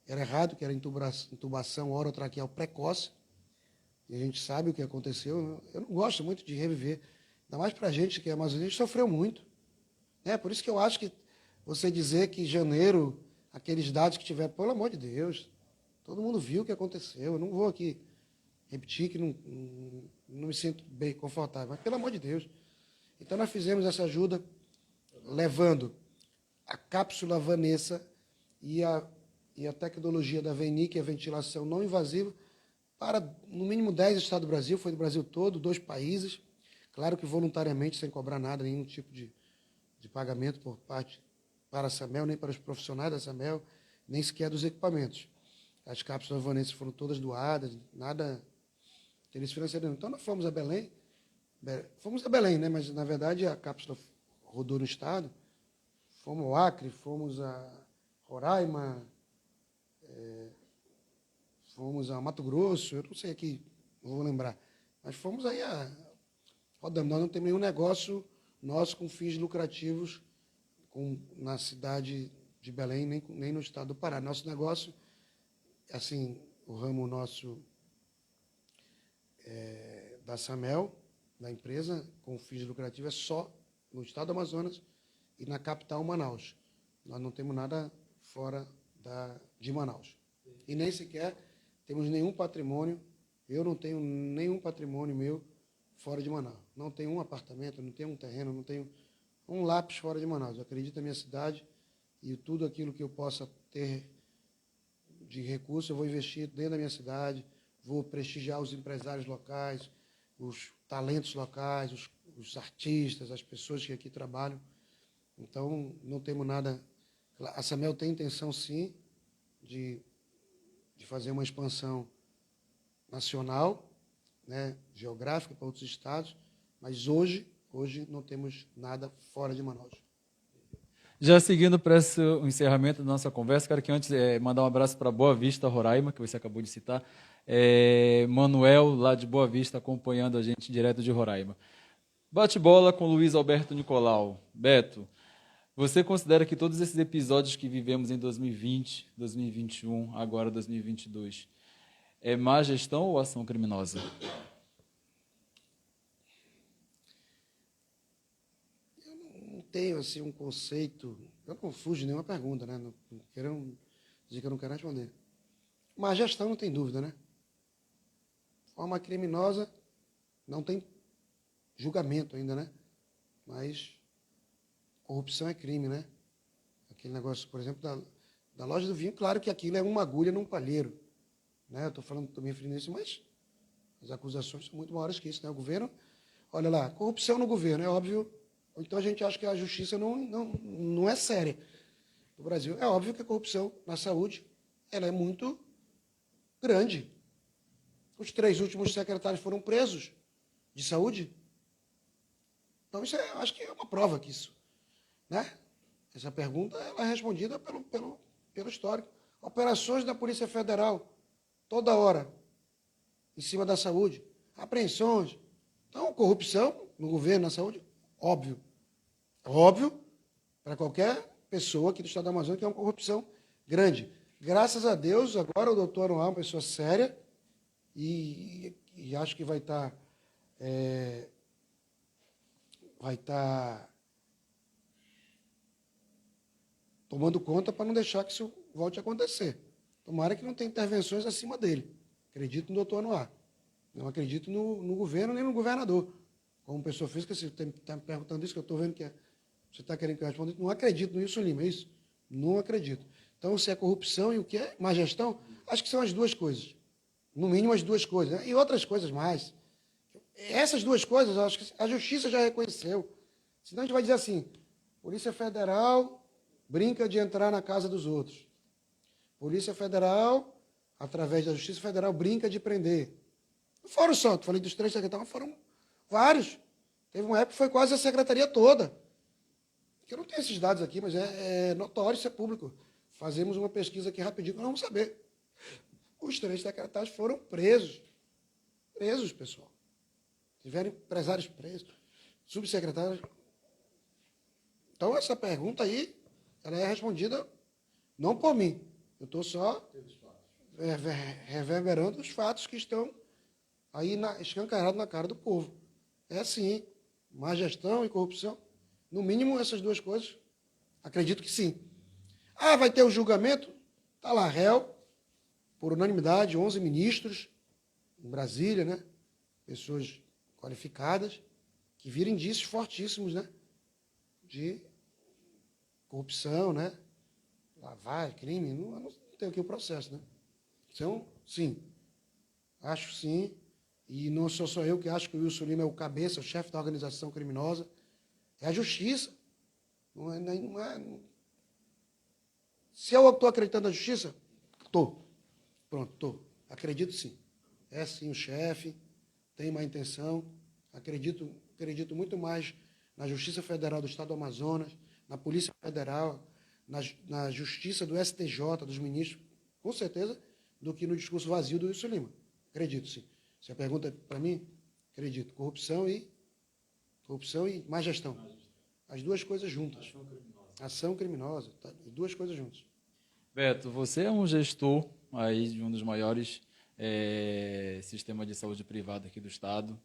era errado, que era intubação orotraqueal precoce, e a gente sabe o que aconteceu. Eu não gosto muito de reviver, ainda mais para a gente que é amazonense, a gente sofreu muito. Por isso que eu acho que você dizer que em janeiro, aqueles dados que tiver, pelo amor de Deus, todo mundo viu o que aconteceu, eu não vou aqui repetir que não me sinto bem confortável, mas pelo amor de Deus. Então nós fizemos essa ajuda levando a cápsula Vanessa e a tecnologia da VENI, que é a ventilação não invasiva, para no mínimo 10 estados do Brasil, foi do Brasil todo, 2 países, claro que voluntariamente, sem cobrar nada, nenhum tipo de pagamento por parte para a Samel, nem para os profissionais da Samel, nem sequer dos equipamentos. As cápsulas Vanessa foram todas doadas, nada interesse financeiro. Então, nós fomos a Belém, né? Mas, na verdade, a cápsula rodou no estado, fomos ao Acre, fomos a Roraima, fomos a Mato Grosso, eu não sei aqui, não vou lembrar, mas fomos aí rodando. Nós não temos nenhum negócio nosso com fins lucrativos na cidade de Belém, nem no estado do Pará. Nosso negócio, assim, o ramo nosso da Samel, da empresa, com fins lucrativos, é só no estado do Amazonas e na capital, Manaus. Nós não temos nada fora de Manaus. E nem sequer temos nenhum patrimônio, eu não tenho nenhum patrimônio meu fora de Manaus. Não tenho um apartamento, não tenho um terreno, não tenho um lápis fora de Manaus. Eu acredito na minha cidade e tudo aquilo que eu possa ter de recurso eu vou investir dentro da minha cidade, vou prestigiar os empresários locais, os talentos locais, os artistas, as pessoas que aqui trabalham. Então, não temos nada... A Samel tem intenção, sim, de fazer uma expansão nacional, né, geográfica para outros estados, mas hoje não temos nada fora de Manaus. Já seguindo para o encerramento da nossa conversa, quero que antes mandar um abraço para Boa Vista, Roraima, que você acabou de citar. Manuel, lá de Boa Vista, acompanhando a gente direto de Roraima. Bate-bola com Luiz Alberto Nicolau. Beto, você considera que todos esses episódios que vivemos em 2020, 2021, agora 2022, é má gestão ou ação criminosa? Não tenho assim um conceito, eu não fujo de nenhuma pergunta, né? Não quero dizer que eu não quero responder. Má gestão não tem dúvida, né? Forma criminosa não tem julgamento ainda, né? Mas corrupção é crime, né? Aquele negócio, por exemplo, da loja do vinho, claro que aquilo é uma agulha num palheiro, né? Eu estou me referindo a isso, mas as acusações são muito maiores que isso, né? O governo, olha lá, corrupção no governo, é óbvio. Então a gente acha que a justiça não é séria no Brasil. É óbvio que a corrupção na saúde ela é muito grande. Os 3 últimos secretários foram presos de saúde. Então isso acho que é uma prova que isso, né? Essa pergunta ela é respondida pelo histórico. Operações da Polícia Federal, toda hora, em cima da saúde. Apreensões. Então, corrupção no governo, na saúde, óbvio. Óbvio para qualquer pessoa aqui do estado da Amazônia que é uma corrupção grande. Graças a Deus, agora o doutor Anuar é uma pessoa séria e acho que vai estar tomando conta para não deixar que isso volte a acontecer. Tomara que não tenha intervenções acima dele. Acredito no doutor Anuar. Não acredito no governo nem no governador. Como pessoa física, você está me perguntando isso, que eu estou vendo que você está querendo que eu responda. Não acredito no Wilson Lima, é isso? Não acredito. Então, se é corrupção e o que é má gestão, acho que são as duas coisas. No mínimo, as duas coisas. Né? E outras coisas mais. Essas duas coisas, acho que a justiça já reconheceu. Senão a gente vai dizer assim, Polícia Federal brinca de entrar na casa dos outros. Polícia Federal, através da Justiça Federal, brinca de prender. Não foram só, falei dos 3 secretários, foram vários. Teve uma época que foi quase a secretaria toda. Eu não tenho esses dados aqui, mas é notório, isso é público. Fazemos uma pesquisa aqui rapidinho, nós vamos saber. Os 3 secretários foram presos. Presos, pessoal. Tiveram empresários presos, subsecretários. Então, essa pergunta aí, ela é respondida não por mim. Eu estou só reverberando os fatos que estão aí escancarados na cara do povo. É sim, má gestão e corrupção. No mínimo, essas duas coisas, acredito que sim. Ah, vai ter o julgamento? Está lá, réu, por unanimidade, 11 ministros, em Brasília, né? Pessoas qualificadas, que viram indícios fortíssimos, né? De corrupção, né? Lavagem, crime, não tem aqui o processo, né? Então, sim, acho sim, e não sou só eu que acho que o Wilson Lima é o cabeça, o chefe da organização criminosa, é a justiça. Se eu estou acreditando na justiça, estou. Pronto, estou. Acredito sim. É sim o chefe, tem má intenção, acredito muito mais na Justiça Federal do Estado do Amazonas, na Polícia Federal, na Justiça do STJ, dos ministros, com certeza, do que no discurso vazio do Wilson Lima. Acredito, sim. Se a pergunta é para mim, acredito. Corrupção e má gestão. As duas coisas juntas. Ação criminosa. Tá? As duas coisas juntas. Beto, você é um gestor aí de um dos maiores sistemas de saúde privado aqui do Estado,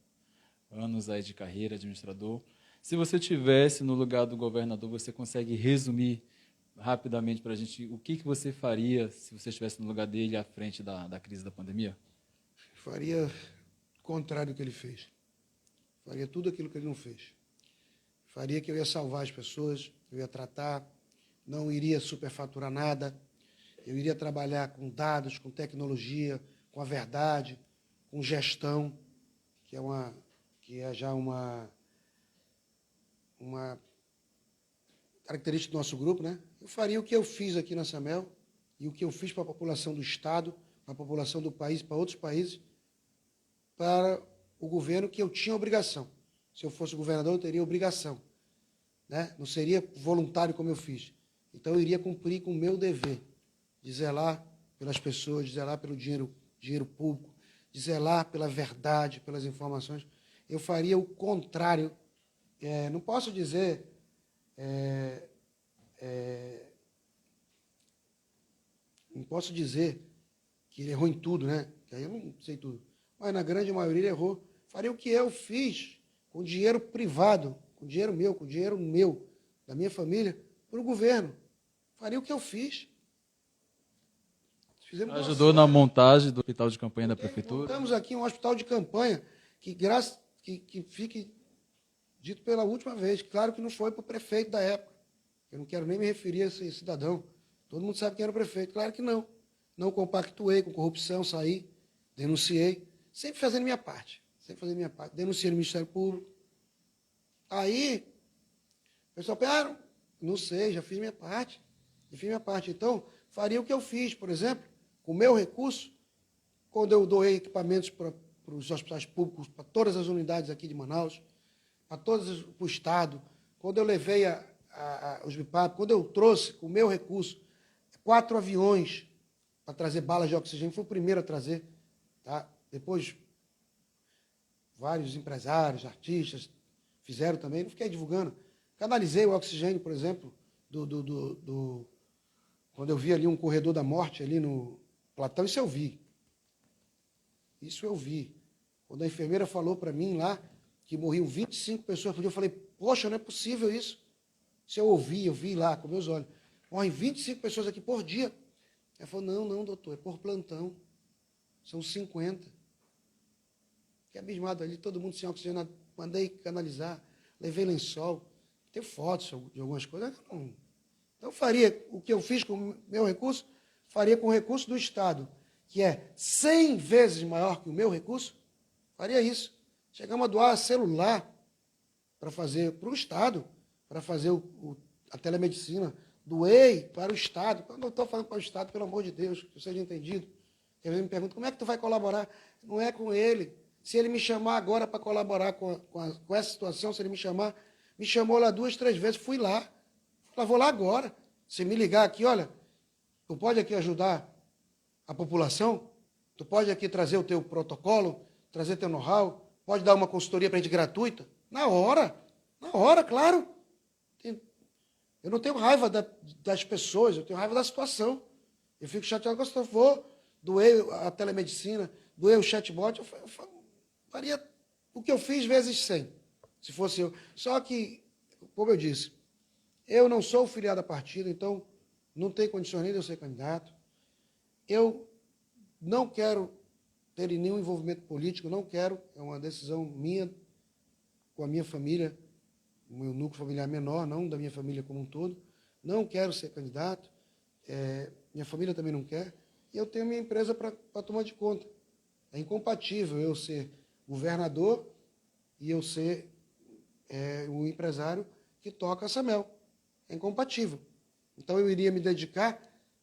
anos aí de carreira, administrador. Se você tivesse no lugar do governador, você consegue resumir rapidamente para a gente o que você faria se você estivesse no lugar dele à frente da crise da pandemia? Faria o contrário do que ele fez. faria tudo aquilo que ele não fez. Faria que eu ia salvar as pessoas, eu ia tratar, não iria superfaturar nada, eu iria trabalhar com dados, com tecnologia, com a verdade, com gestão, que é já uma característica do nosso grupo, né? Eu faria o que eu fiz aqui na SAMEL e o que eu fiz para a população do Estado, para a população do país, para outros países, para o governo, que eu tinha obrigação. Se eu fosse governador, eu teria obrigação, né? Não seria voluntário como eu fiz. Então, eu iria cumprir com o meu dever, de zelar pelas pessoas, de zelar pelo dinheiro público, de zelar pela verdade, pelas informações. Eu faria o contrário. Não posso dizer... não posso dizer que ele errou em tudo, né? Que aí eu não sei tudo. Mas, na grande maioria, ele errou. Faria o que eu fiz com dinheiro privado, com dinheiro meu, da minha família, para o governo. Faria o que eu fiz. Ajudou na montagem do hospital de campanha da prefeitura? Montamos aqui um hospital de campanha que fique dito pela última vez. Claro que não foi para o prefeito da época. Eu não quero nem me referir a esse cidadão. Todo mundo sabe quem era o prefeito. Claro que não. Não compactuei com corrupção, saí, denunciei, sempre fazendo minha parte. Denunciei no Ministério Público. Aí, o pessoal pensa, não sei, já fiz minha parte. Então, faria o que eu fiz, por exemplo, com o meu recurso, quando eu doei equipamentos para os hospitais públicos, para todas as unidades aqui de Manaus, para o Estado, quando eu levei os BIPAP, quando eu trouxe, com o meu recurso, 4 aviões para trazer balas de oxigênio, fui o primeiro a trazer, tá? Depois, vários empresários, artistas fizeram também, não fiquei divulgando. Canalizei o oxigênio, por exemplo, quando eu vi ali um corredor da morte ali no Platão, isso eu vi. Quando a enfermeira falou para mim lá que morriam 25 pessoas por dia, eu falei, poxa, não é possível isso. Se eu vi lá com meus olhos, morrem 25 pessoas aqui por dia. Ela falou, não, doutor, é por plantão. São 50. Fiquei abismado ali, todo mundo sem oxigênio, mandei canalizar, levei lençol, tem fotos de algumas coisas. Então, faria o que eu fiz com o meu recurso, faria com o recurso do Estado, que é 100 vezes maior que o meu recurso, faria isso. Chegamos a doar celular para o Estado, para fazer a telemedicina. Doei para o Estado. Quando eu estou falando para o Estado, pelo amor de Deus, que seja entendido. Às vezes me perguntam, como é que tu vai colaborar? Não é com ele. Se ele me chamar agora para colaborar com essa situação, se ele me chamou lá 2, 3 vezes, fui lá. Vou lá agora. Se me ligar aqui, olha, tu pode aqui ajudar a população? Tu pode aqui trazer o teu protocolo, trazer teu know-how? Pode dar uma consultoria para a gente gratuita? Na hora, claro. Eu não tenho raiva das pessoas, eu tenho raiva da situação. Eu fico chateado quando eu doei a telemedicina, doei o chatbot, eu faria o que eu fiz vezes 100, se fosse eu. Só que, como eu disse, eu não sou filiado a partido, então não tenho condições nem de eu ser candidato. Eu não quero ter nenhum envolvimento político, não quero, é uma decisão minha, com a minha família, o meu núcleo familiar menor, não da minha família como um todo. Não quero ser candidato, minha família também não quer, e eu tenho minha empresa para tomar de conta. É incompatível eu ser governador e eu ser o empresário que toca a SAMEL. É incompatível. Então, eu iria me dedicar,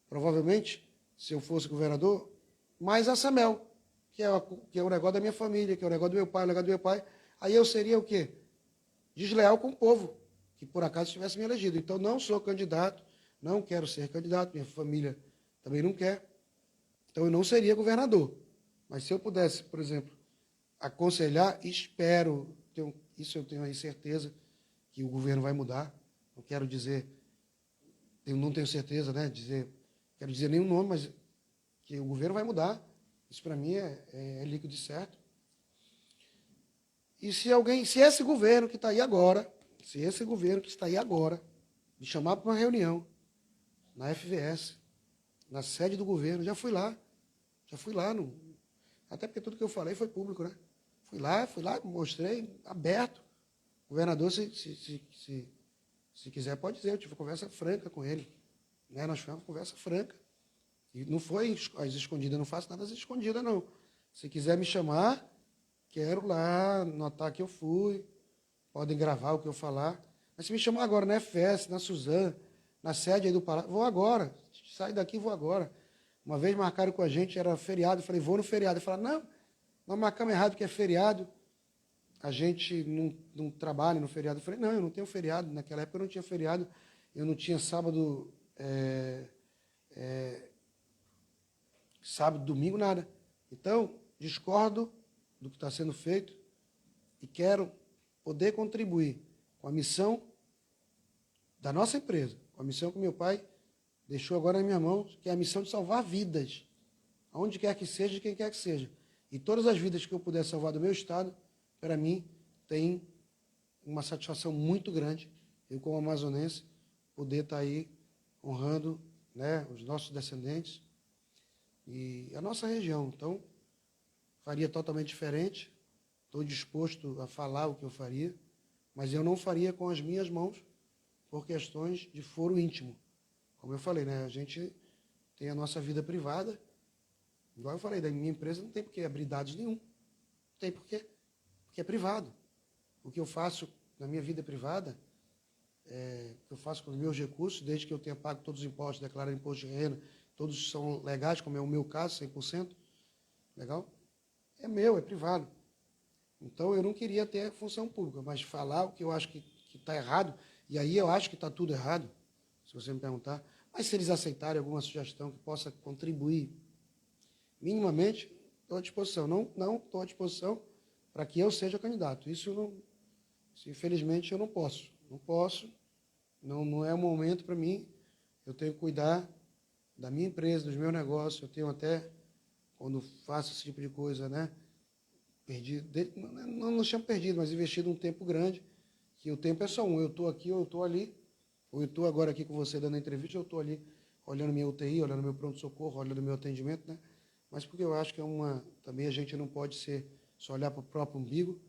provavelmente, se eu fosse governador, mais a SAMEL, que é o negócio da minha família, que é o negócio do meu pai, o legado do meu pai. Aí eu seria o quê? Desleal com o povo, que por acaso tivesse me elegido. Então, não sou candidato, não quero ser candidato, minha família também não quer. Então, eu não seria governador. Mas se eu pudesse, por exemplo, aconselhar, espero, isso eu tenho aí certeza, que o governo vai mudar. Não quero dizer, eu não tenho certeza, né? Quero dizer nenhum nome, mas que o governo vai mudar. Isso, para mim, é líquido e certo. E se esse governo que está aí agora, me chamar para uma reunião na FVS, na sede do governo, já fui lá, até porque tudo que eu falei foi público, né? Fui lá, mostrei, aberto. O governador, se quiser, pode dizer, eu tive uma conversa franca com ele. Né? Nós tivemos uma conversa franca. E não foi às escondidas, eu não faço nada às escondidas, não. Se quiser me chamar, quero lá, notar que eu fui, podem gravar o que eu falar. Mas se me chamar agora na FS, na Suzano, na sede aí do Pará, vou agora. Saio daqui e vou agora. Uma vez marcaram com a gente, era feriado, eu falei, vou no feriado. Ele falou, não, nós marcamos errado porque é feriado. A gente não trabalha no feriado. Eu falei, não, eu não tenho feriado. Naquela época eu não tinha feriado, eu não tinha sábado, sábado, domingo, nada. Então, discordo do que está sendo feito e quero poder contribuir com a missão da nossa empresa, com a missão que meu pai deixou agora nas minhas mãos, que é a missão de salvar vidas, aonde quer que seja, de quem quer que seja. E todas as vidas que eu puder salvar do meu estado, para mim, tem uma satisfação muito grande, eu como amazonense, poder estar aí honrando, né, os nossos descendentes e a nossa região. Então, faria totalmente diferente, estou disposto a falar o que eu faria, mas eu não faria com as minhas mãos por questões de foro íntimo. Como eu falei, né, a gente tem a nossa vida privada, igual eu falei, da minha empresa não tem por que abrir dados nenhum. Não tem por quê, porque é privado. O que eu faço na minha vida privada, o que eu faço com os meus recursos, desde que eu tenha pago todos os impostos, declarado imposto de renda, todos são legais, como é o meu caso, 100%, legal? É meu, é privado. Então, eu não queria ter função pública, mas falar o que eu acho que está errado, e aí eu acho que está tudo errado, se você me perguntar, mas se eles aceitarem alguma sugestão que possa contribuir minimamente, estou à disposição. Não estou à disposição para que eu seja candidato. Isso, infelizmente, eu não posso. Não posso, não é o momento para mim. Eu tenho que cuidar da minha empresa, dos meus negócios. Eu tenho até, quando faço esse tipo de coisa, né, perdido, não chamo perdido, mas investido um tempo grande, que o tempo é só um. Eu estou aqui, ou eu estou ali, ou eu estou agora aqui com você dando a entrevista, eu estou ali olhando minha UTI, olhando meu pronto-socorro, olhando meu atendimento, né? Mas porque eu acho que também a gente não pode só olhar para o próprio umbigo,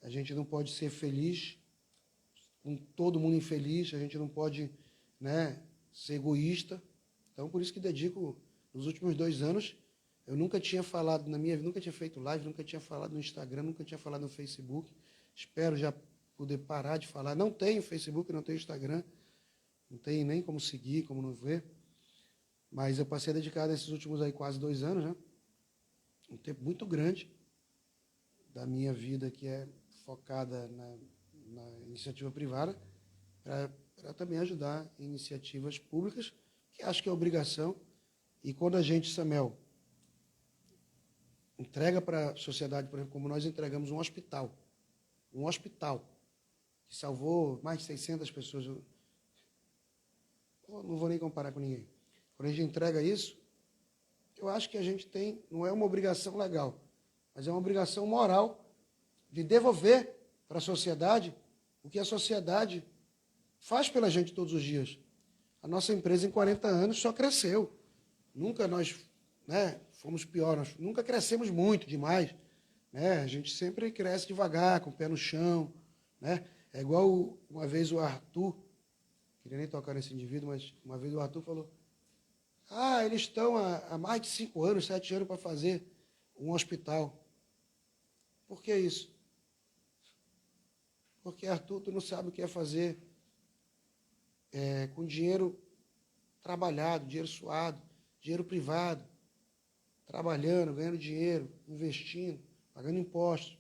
a gente não pode ser feliz com todo mundo infeliz, a gente não pode, né, ser egoísta. Então, por isso que dedico, nos últimos 2 anos, eu nunca tinha falado na minha vida, nunca tinha feito live, nunca tinha falado no Instagram, nunca tinha falado no Facebook. Espero já poder parar de falar. Não tenho Facebook, não tenho Instagram, não tenho nem como seguir, como não ver. Mas eu passei a dedicar nesses últimos aí quase 2 anos, né? Um tempo muito grande da minha vida que é focada na iniciativa privada, para também ajudar em iniciativas públicas, que acho que é obrigação. E quando a gente, Samuel, entrega para a sociedade, por exemplo, como nós entregamos um hospital, que salvou mais de 600 pessoas, eu não vou nem comparar com ninguém. Quando a gente entrega isso, eu acho que a gente tem, não é uma obrigação legal, mas é uma obrigação moral de devolver para a sociedade o que a sociedade faz pela gente todos os dias. A nossa empresa, em 40 anos, só cresceu. Nunca nós, né, fomos pior, nós nunca crescemos muito demais. Né? A gente sempre cresce devagar, com o pé no chão. Né? É igual uma vez o Arthur, queria nem tocar nesse indivíduo, mas uma vez o Arthur falou, eles estão há mais de 5 anos, 7 anos para fazer um hospital. Por que isso? Porque, Arthur, tu não sabe o que é fazer com dinheiro trabalhado, dinheiro suado, dinheiro privado, trabalhando, ganhando dinheiro, investindo, pagando impostos.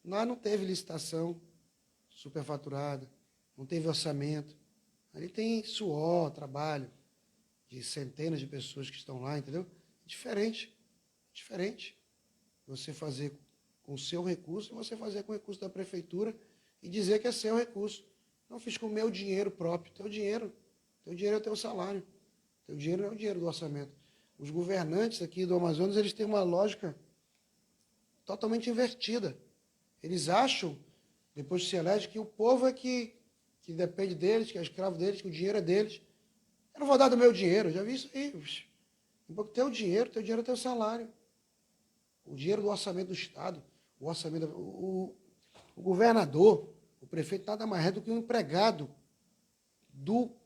Lá não teve licitação superfaturada, não teve orçamento. Ali tem suor, trabalho de centenas de pessoas que estão lá, entendeu? Diferente. Você fazer com o seu recurso, você fazer com o recurso da prefeitura e dizer que é seu recurso. Não fiz com o meu dinheiro próprio. Teu dinheiro é o teu salário. Teu dinheiro não é o dinheiro do orçamento. Os governantes aqui do Amazonas, eles têm uma lógica totalmente invertida. Eles acham, depois de se elege, que o povo é que depende deles, que é escravo deles, que o dinheiro é deles. Eu não vou dar do meu dinheiro, eu já vi isso aí. Teu dinheiro é teu salário. O dinheiro do orçamento do Estado, o orçamento. O governador, o prefeito, nada mais é do que um empregado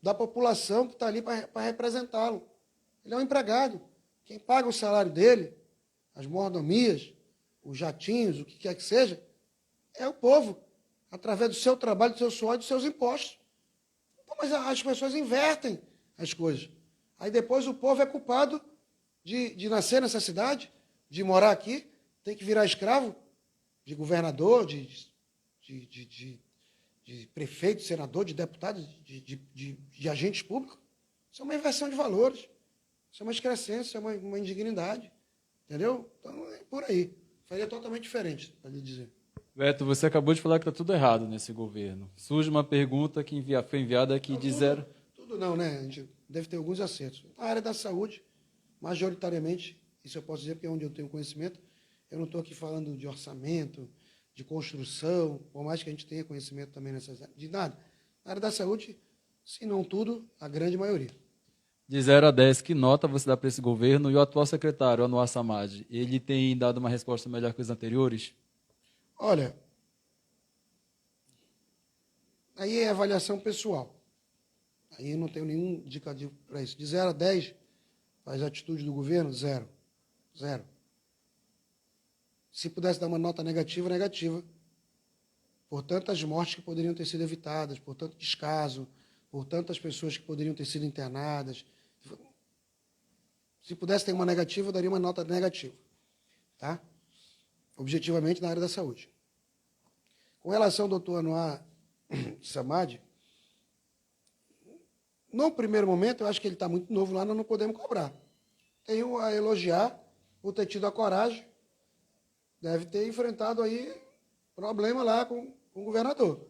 da população que está ali para representá-lo. Ele é um empregado. Quem paga o salário dele, as mordomias, os jatinhos, o que quer que seja, é o povo, através do seu trabalho, do seu suor e dos seus impostos. Pô, mas as pessoas invertem as coisas. Aí depois o povo é culpado de nascer nessa cidade, de morar aqui, tem que virar escravo de governador, de prefeito, de senador, de deputado, de agentes públicos. Isso é uma inversão de valores. Isso é uma excrescência, é uma indignidade. Entendeu? Então, é por aí. Faria totalmente diferente, para lhe dizer. Beto, você acabou de falar que está tudo errado nesse governo. Surge uma pergunta que foi enviada aqui de zero... Tudo não, né? A gente deve ter alguns acertos. Na área da saúde, majoritariamente, isso eu posso dizer porque é onde eu tenho conhecimento, eu não estou aqui falando de orçamento, de construção, por mais que a gente tenha conhecimento também nessas áreas, de nada. Na área da saúde, se não tudo, a grande maioria. De 0 a 10, que nota você dá para esse governo? E o atual secretário, Anwar Samad, ele tem dado uma resposta melhor que os anteriores? Olha, aí é avaliação pessoal. Aí eu não tenho nenhum indicativo para isso. De 0 a 10, as atitudes do governo, 0. 0. Se pudesse dar uma nota negativa, negativa. Por tantas mortes que poderiam ter sido evitadas, por tanto descaso, por tantas pessoas que poderiam ter sido internadas. Se pudesse ter uma negativa, eu daria uma nota negativa. Tá? Objetivamente na área da saúde. Com relação ao doutor Anwar Samad, no primeiro momento, eu acho que ele está muito novo lá, nós não podemos cobrar. Tenho a elogiar por ter tido a coragem, deve ter enfrentado aí problema lá com o governador.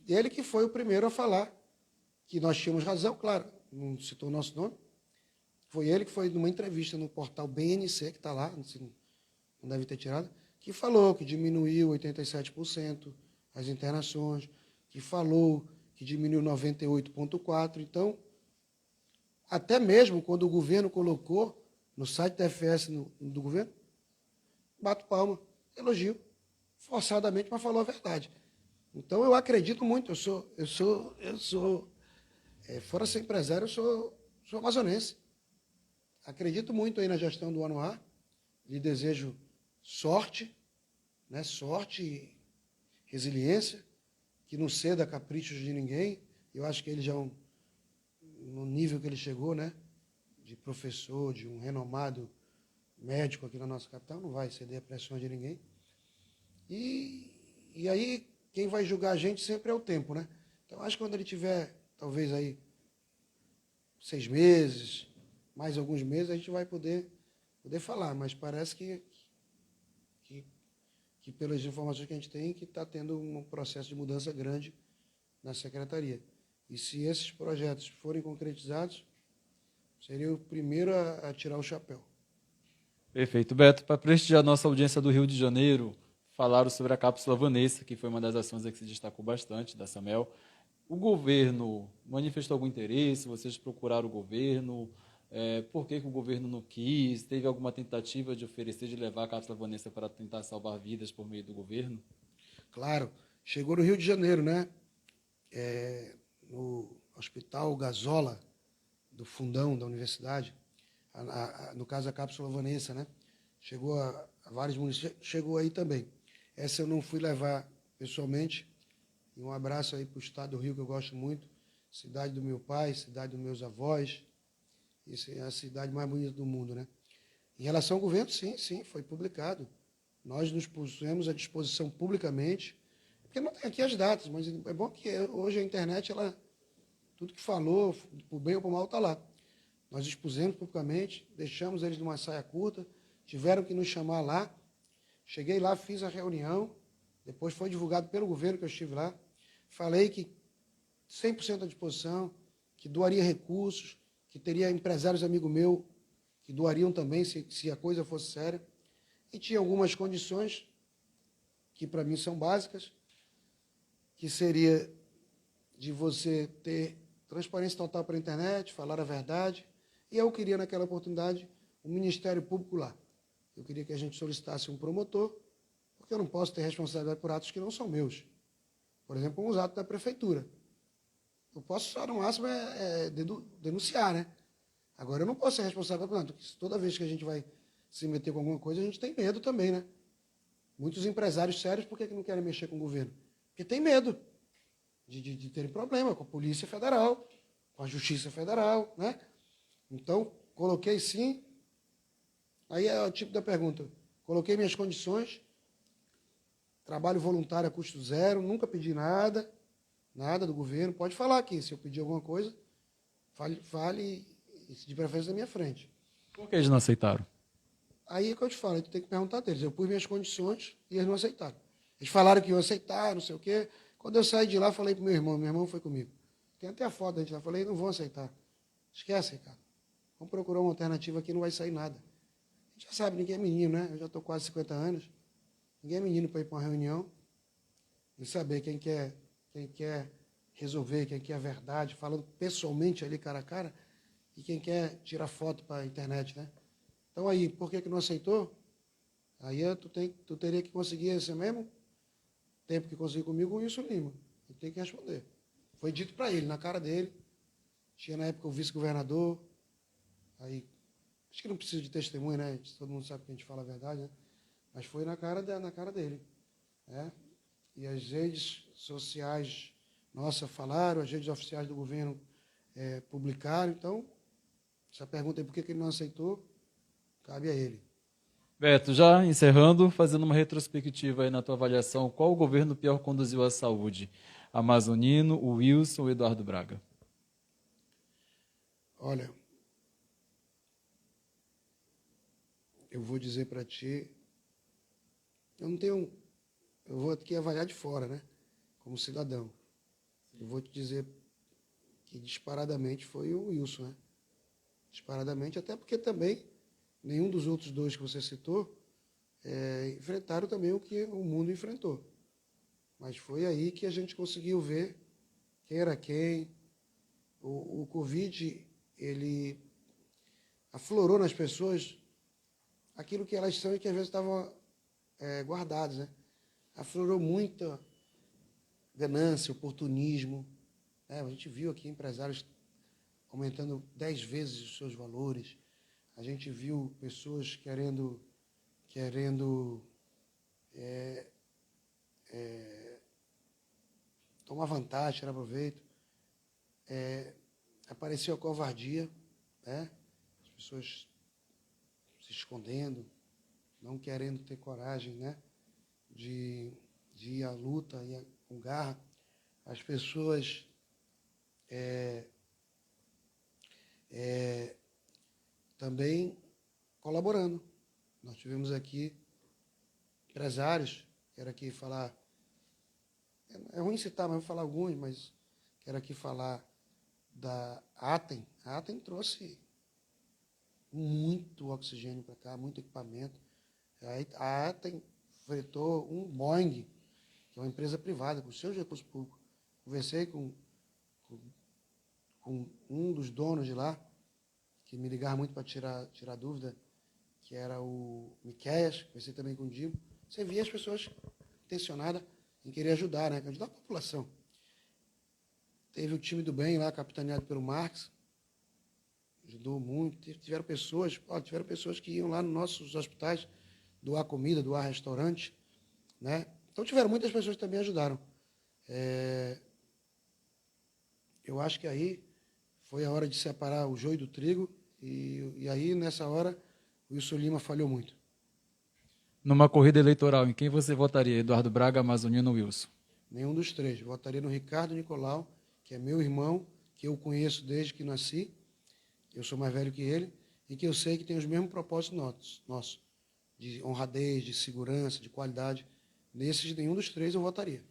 Ele que foi o primeiro a falar que nós tínhamos razão, claro, não citou o nosso nome. Foi ele que foi numa entrevista no portal BNC, que está lá, não deve ter tirado, que falou que diminuiu 87% as internações, que falou que diminuiu 98,4%. Então, até mesmo quando o governo colocou no site da FS do governo, bato palma, elogio, forçadamente, mas falou a verdade. Então, eu acredito muito, fora ser empresário, eu sou amazonense. Acredito muito aí na gestão do Anwar, lhe desejo sorte, né? Sorte e resiliência, que não ceda a caprichos de ninguém. Eu acho que ele já, no nível que ele chegou, né? De professor, de um renomado médico aqui na nossa capital, não vai ceder a pressão de ninguém. E aí, quem vai julgar a gente sempre é o tempo, né? Então, acho que quando ele tiver, talvez aí, 6 meses, mais alguns meses, a gente vai poder falar, mas parece que pelas informações que a gente tem, que está tendo um processo de mudança grande na secretaria. E se esses projetos forem concretizados, seria o primeiro a tirar o chapéu. Perfeito. Beto, para prestigiar a nossa audiência do Rio de Janeiro, falaram sobre a cápsula Vanessa, que foi uma das ações que se destacou bastante da SAMEL. O governo manifestou algum interesse? Vocês procuraram o governo? Por que o governo não quis? Teve alguma tentativa de oferecer, de levar a cápsula Vanessa para tentar salvar vidas por meio do governo? Claro. Chegou no Rio de Janeiro, né? No Hospital Gazola, do Fundão, da universidade, no caso a cápsula Vanessa, né? Chegou a vários municípios, chegou aí também. Essa eu não fui levar pessoalmente. E um abraço aí para o estado do Rio, que eu gosto muito. Cidade do meu pai, cidade dos meus avós. Isso é a cidade mais bonita do mundo, né? Em relação ao governo, sim, foi publicado. Nós nos pusemos à disposição publicamente, porque não tem aqui as datas, mas é bom que hoje a internet, tudo que falou, por bem ou por mal, está lá. Nós expusemos publicamente, deixamos eles numa saia curta, tiveram que nos chamar lá. Cheguei lá, fiz a reunião, depois foi divulgado pelo governo que eu estive lá. Falei que 100% à disposição, que doaria recursos, que teria empresários amigos meus que doariam também, se a coisa fosse séria. E tinha algumas condições, que para mim são básicas, que seria de você ter transparência total para a internet, falar a verdade. E eu queria, naquela oportunidade, o Ministério Público lá. Eu queria que a gente solicitasse um promotor, porque eu não posso ter responsabilidade por atos que não são meus. Por exemplo, os atos da prefeitura. Eu posso só, no máximo, denunciar, né? Agora, eu não posso ser responsável por nada. Toda vez que a gente vai se meter com alguma coisa, a gente tem medo também, né? Muitos empresários sérios, por que não querem mexer com o governo? Porque tem medo de terem problema com a Polícia Federal, com a Justiça Federal, né? Então, coloquei sim. Aí é o tipo da pergunta. Coloquei minhas condições, trabalho voluntário a custo zero, nunca pedi nada do governo. Pode falar aqui, se eu pedir alguma coisa, fale de preferência na minha frente. Por que eles não aceitaram? Aí é que eu te falo, tu tem que perguntar deles. Eu pus minhas condições e eles não aceitaram. Eles falaram que iam aceitar, não sei o quê. Quando eu saí de lá, falei para meu irmão foi comigo. Tem até a foto da gente lá. Falei, não vão aceitar. Esquece, Ricardo. Vamos procurar uma alternativa aqui, não vai sair nada. A gente já sabe, ninguém é menino, né? Eu já estou quase 50 anos. Ninguém é menino para ir para uma reunião e saber quem quer resolver, quem quer a verdade, falando pessoalmente ali, cara a cara, e quem quer tirar foto para a internet, né? Então aí, por que não aceitou? Aí tu teria que conseguir esse mesmo tempo que conseguiu comigo com o Wilson Lima. Tu tem que responder. Foi dito para ele, na cara dele. Tinha na época o vice-governador. Aí, acho que não precisa de testemunha, né? Todo mundo sabe que a gente fala a verdade, né? Mas foi na cara dele. Né? E as redes sociais nossas falaram, as redes oficiais do governo publicaram. Então, essa pergunta aí, por que ele não aceitou, cabe a ele. Beto, já encerrando, fazendo uma retrospectiva aí na tua avaliação, qual o governo pior conduziu a saúde? Amazonino, o Wilson ou Eduardo Braga? Olha, eu vou dizer para ti, eu vou aqui avaliar de fora, né? Como cidadão. Eu vou te dizer que disparadamente foi o Wilson, né? Disparadamente, até porque também nenhum dos outros dois que você citou enfrentaram também o que o mundo enfrentou. Mas foi aí que a gente conseguiu ver quem era quem. O Covid, ele aflorou nas pessoas aquilo que elas são e que às vezes estavam guardadas, né? Aflorou muita ganância, oportunismo. Né? A gente viu aqui empresários aumentando 10 vezes os seus valores. A gente viu pessoas querendo tomar vantagem, tirar proveito. Apareceu a covardia, né? As pessoas se escondendo, não querendo ter coragem, né? de ir à luta, com garra. As pessoas também colaborando. Nós tivemos aqui empresários, quero aqui falar, é ruim citar, mas vou falar alguns, mas quero aqui falar da Atem. A Atem trouxe muito oxigênio para cá, muito equipamento. A Atem fretou um Boeing, que é uma empresa privada, com seus recursos públicos. Conversei com um dos donos de lá, que me ligava muito para tirar dúvida, que era o Miqueias, conversei também com o Dibo. Você via as pessoas intencionadas em querer ajudar, né? Ajudar a população. Teve o time do bem lá, capitaneado pelo Marx, ajudou muito. Tiveram pessoas que iam lá nos nossos hospitais doar comida, doar restaurante, né? Então tiveram muitas pessoas que também ajudaram. Eu acho que aí foi a hora de separar o joio do trigo e aí, nessa hora, o Wilson Lima falhou muito. Numa corrida eleitoral, em quem você votaria? Eduardo Braga, Amazonino ou Wilson? Nenhum dos três. Votaria no Ricardo Nicolau, que é meu irmão, que eu conheço desde que nasci. Eu sou mais velho que ele e que eu sei que tem os mesmos propósitos nossos, de honradez, de segurança, de qualidade. Nesses, nenhum dos três eu votaria.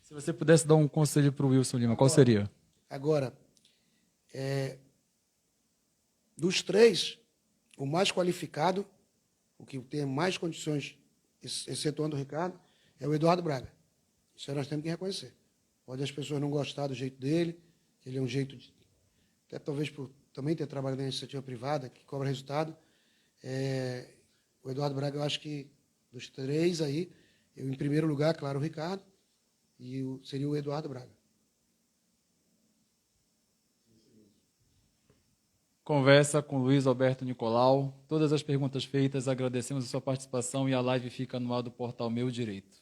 Se você pudesse dar um conselho para o Wilson Lima, qual seria? Agora, dos três, o mais qualificado, o que tem mais condições, excetuando o Ricardo, é o Eduardo Braga. Isso nós temos que reconhecer. Pode as pessoas não gostar do jeito dele, que ele é um jeito de... Até talvez por também ter trabalhado na iniciativa privada, que cobra resultado. O Eduardo Braga, eu acho que dos três aí, em primeiro lugar, claro, o Ricardo, e seria o Eduardo Braga. Conversa com Luiz Alberto Nicolau. Todas as perguntas feitas, agradecemos a sua participação e a live fica no ar do portal Meu Direito.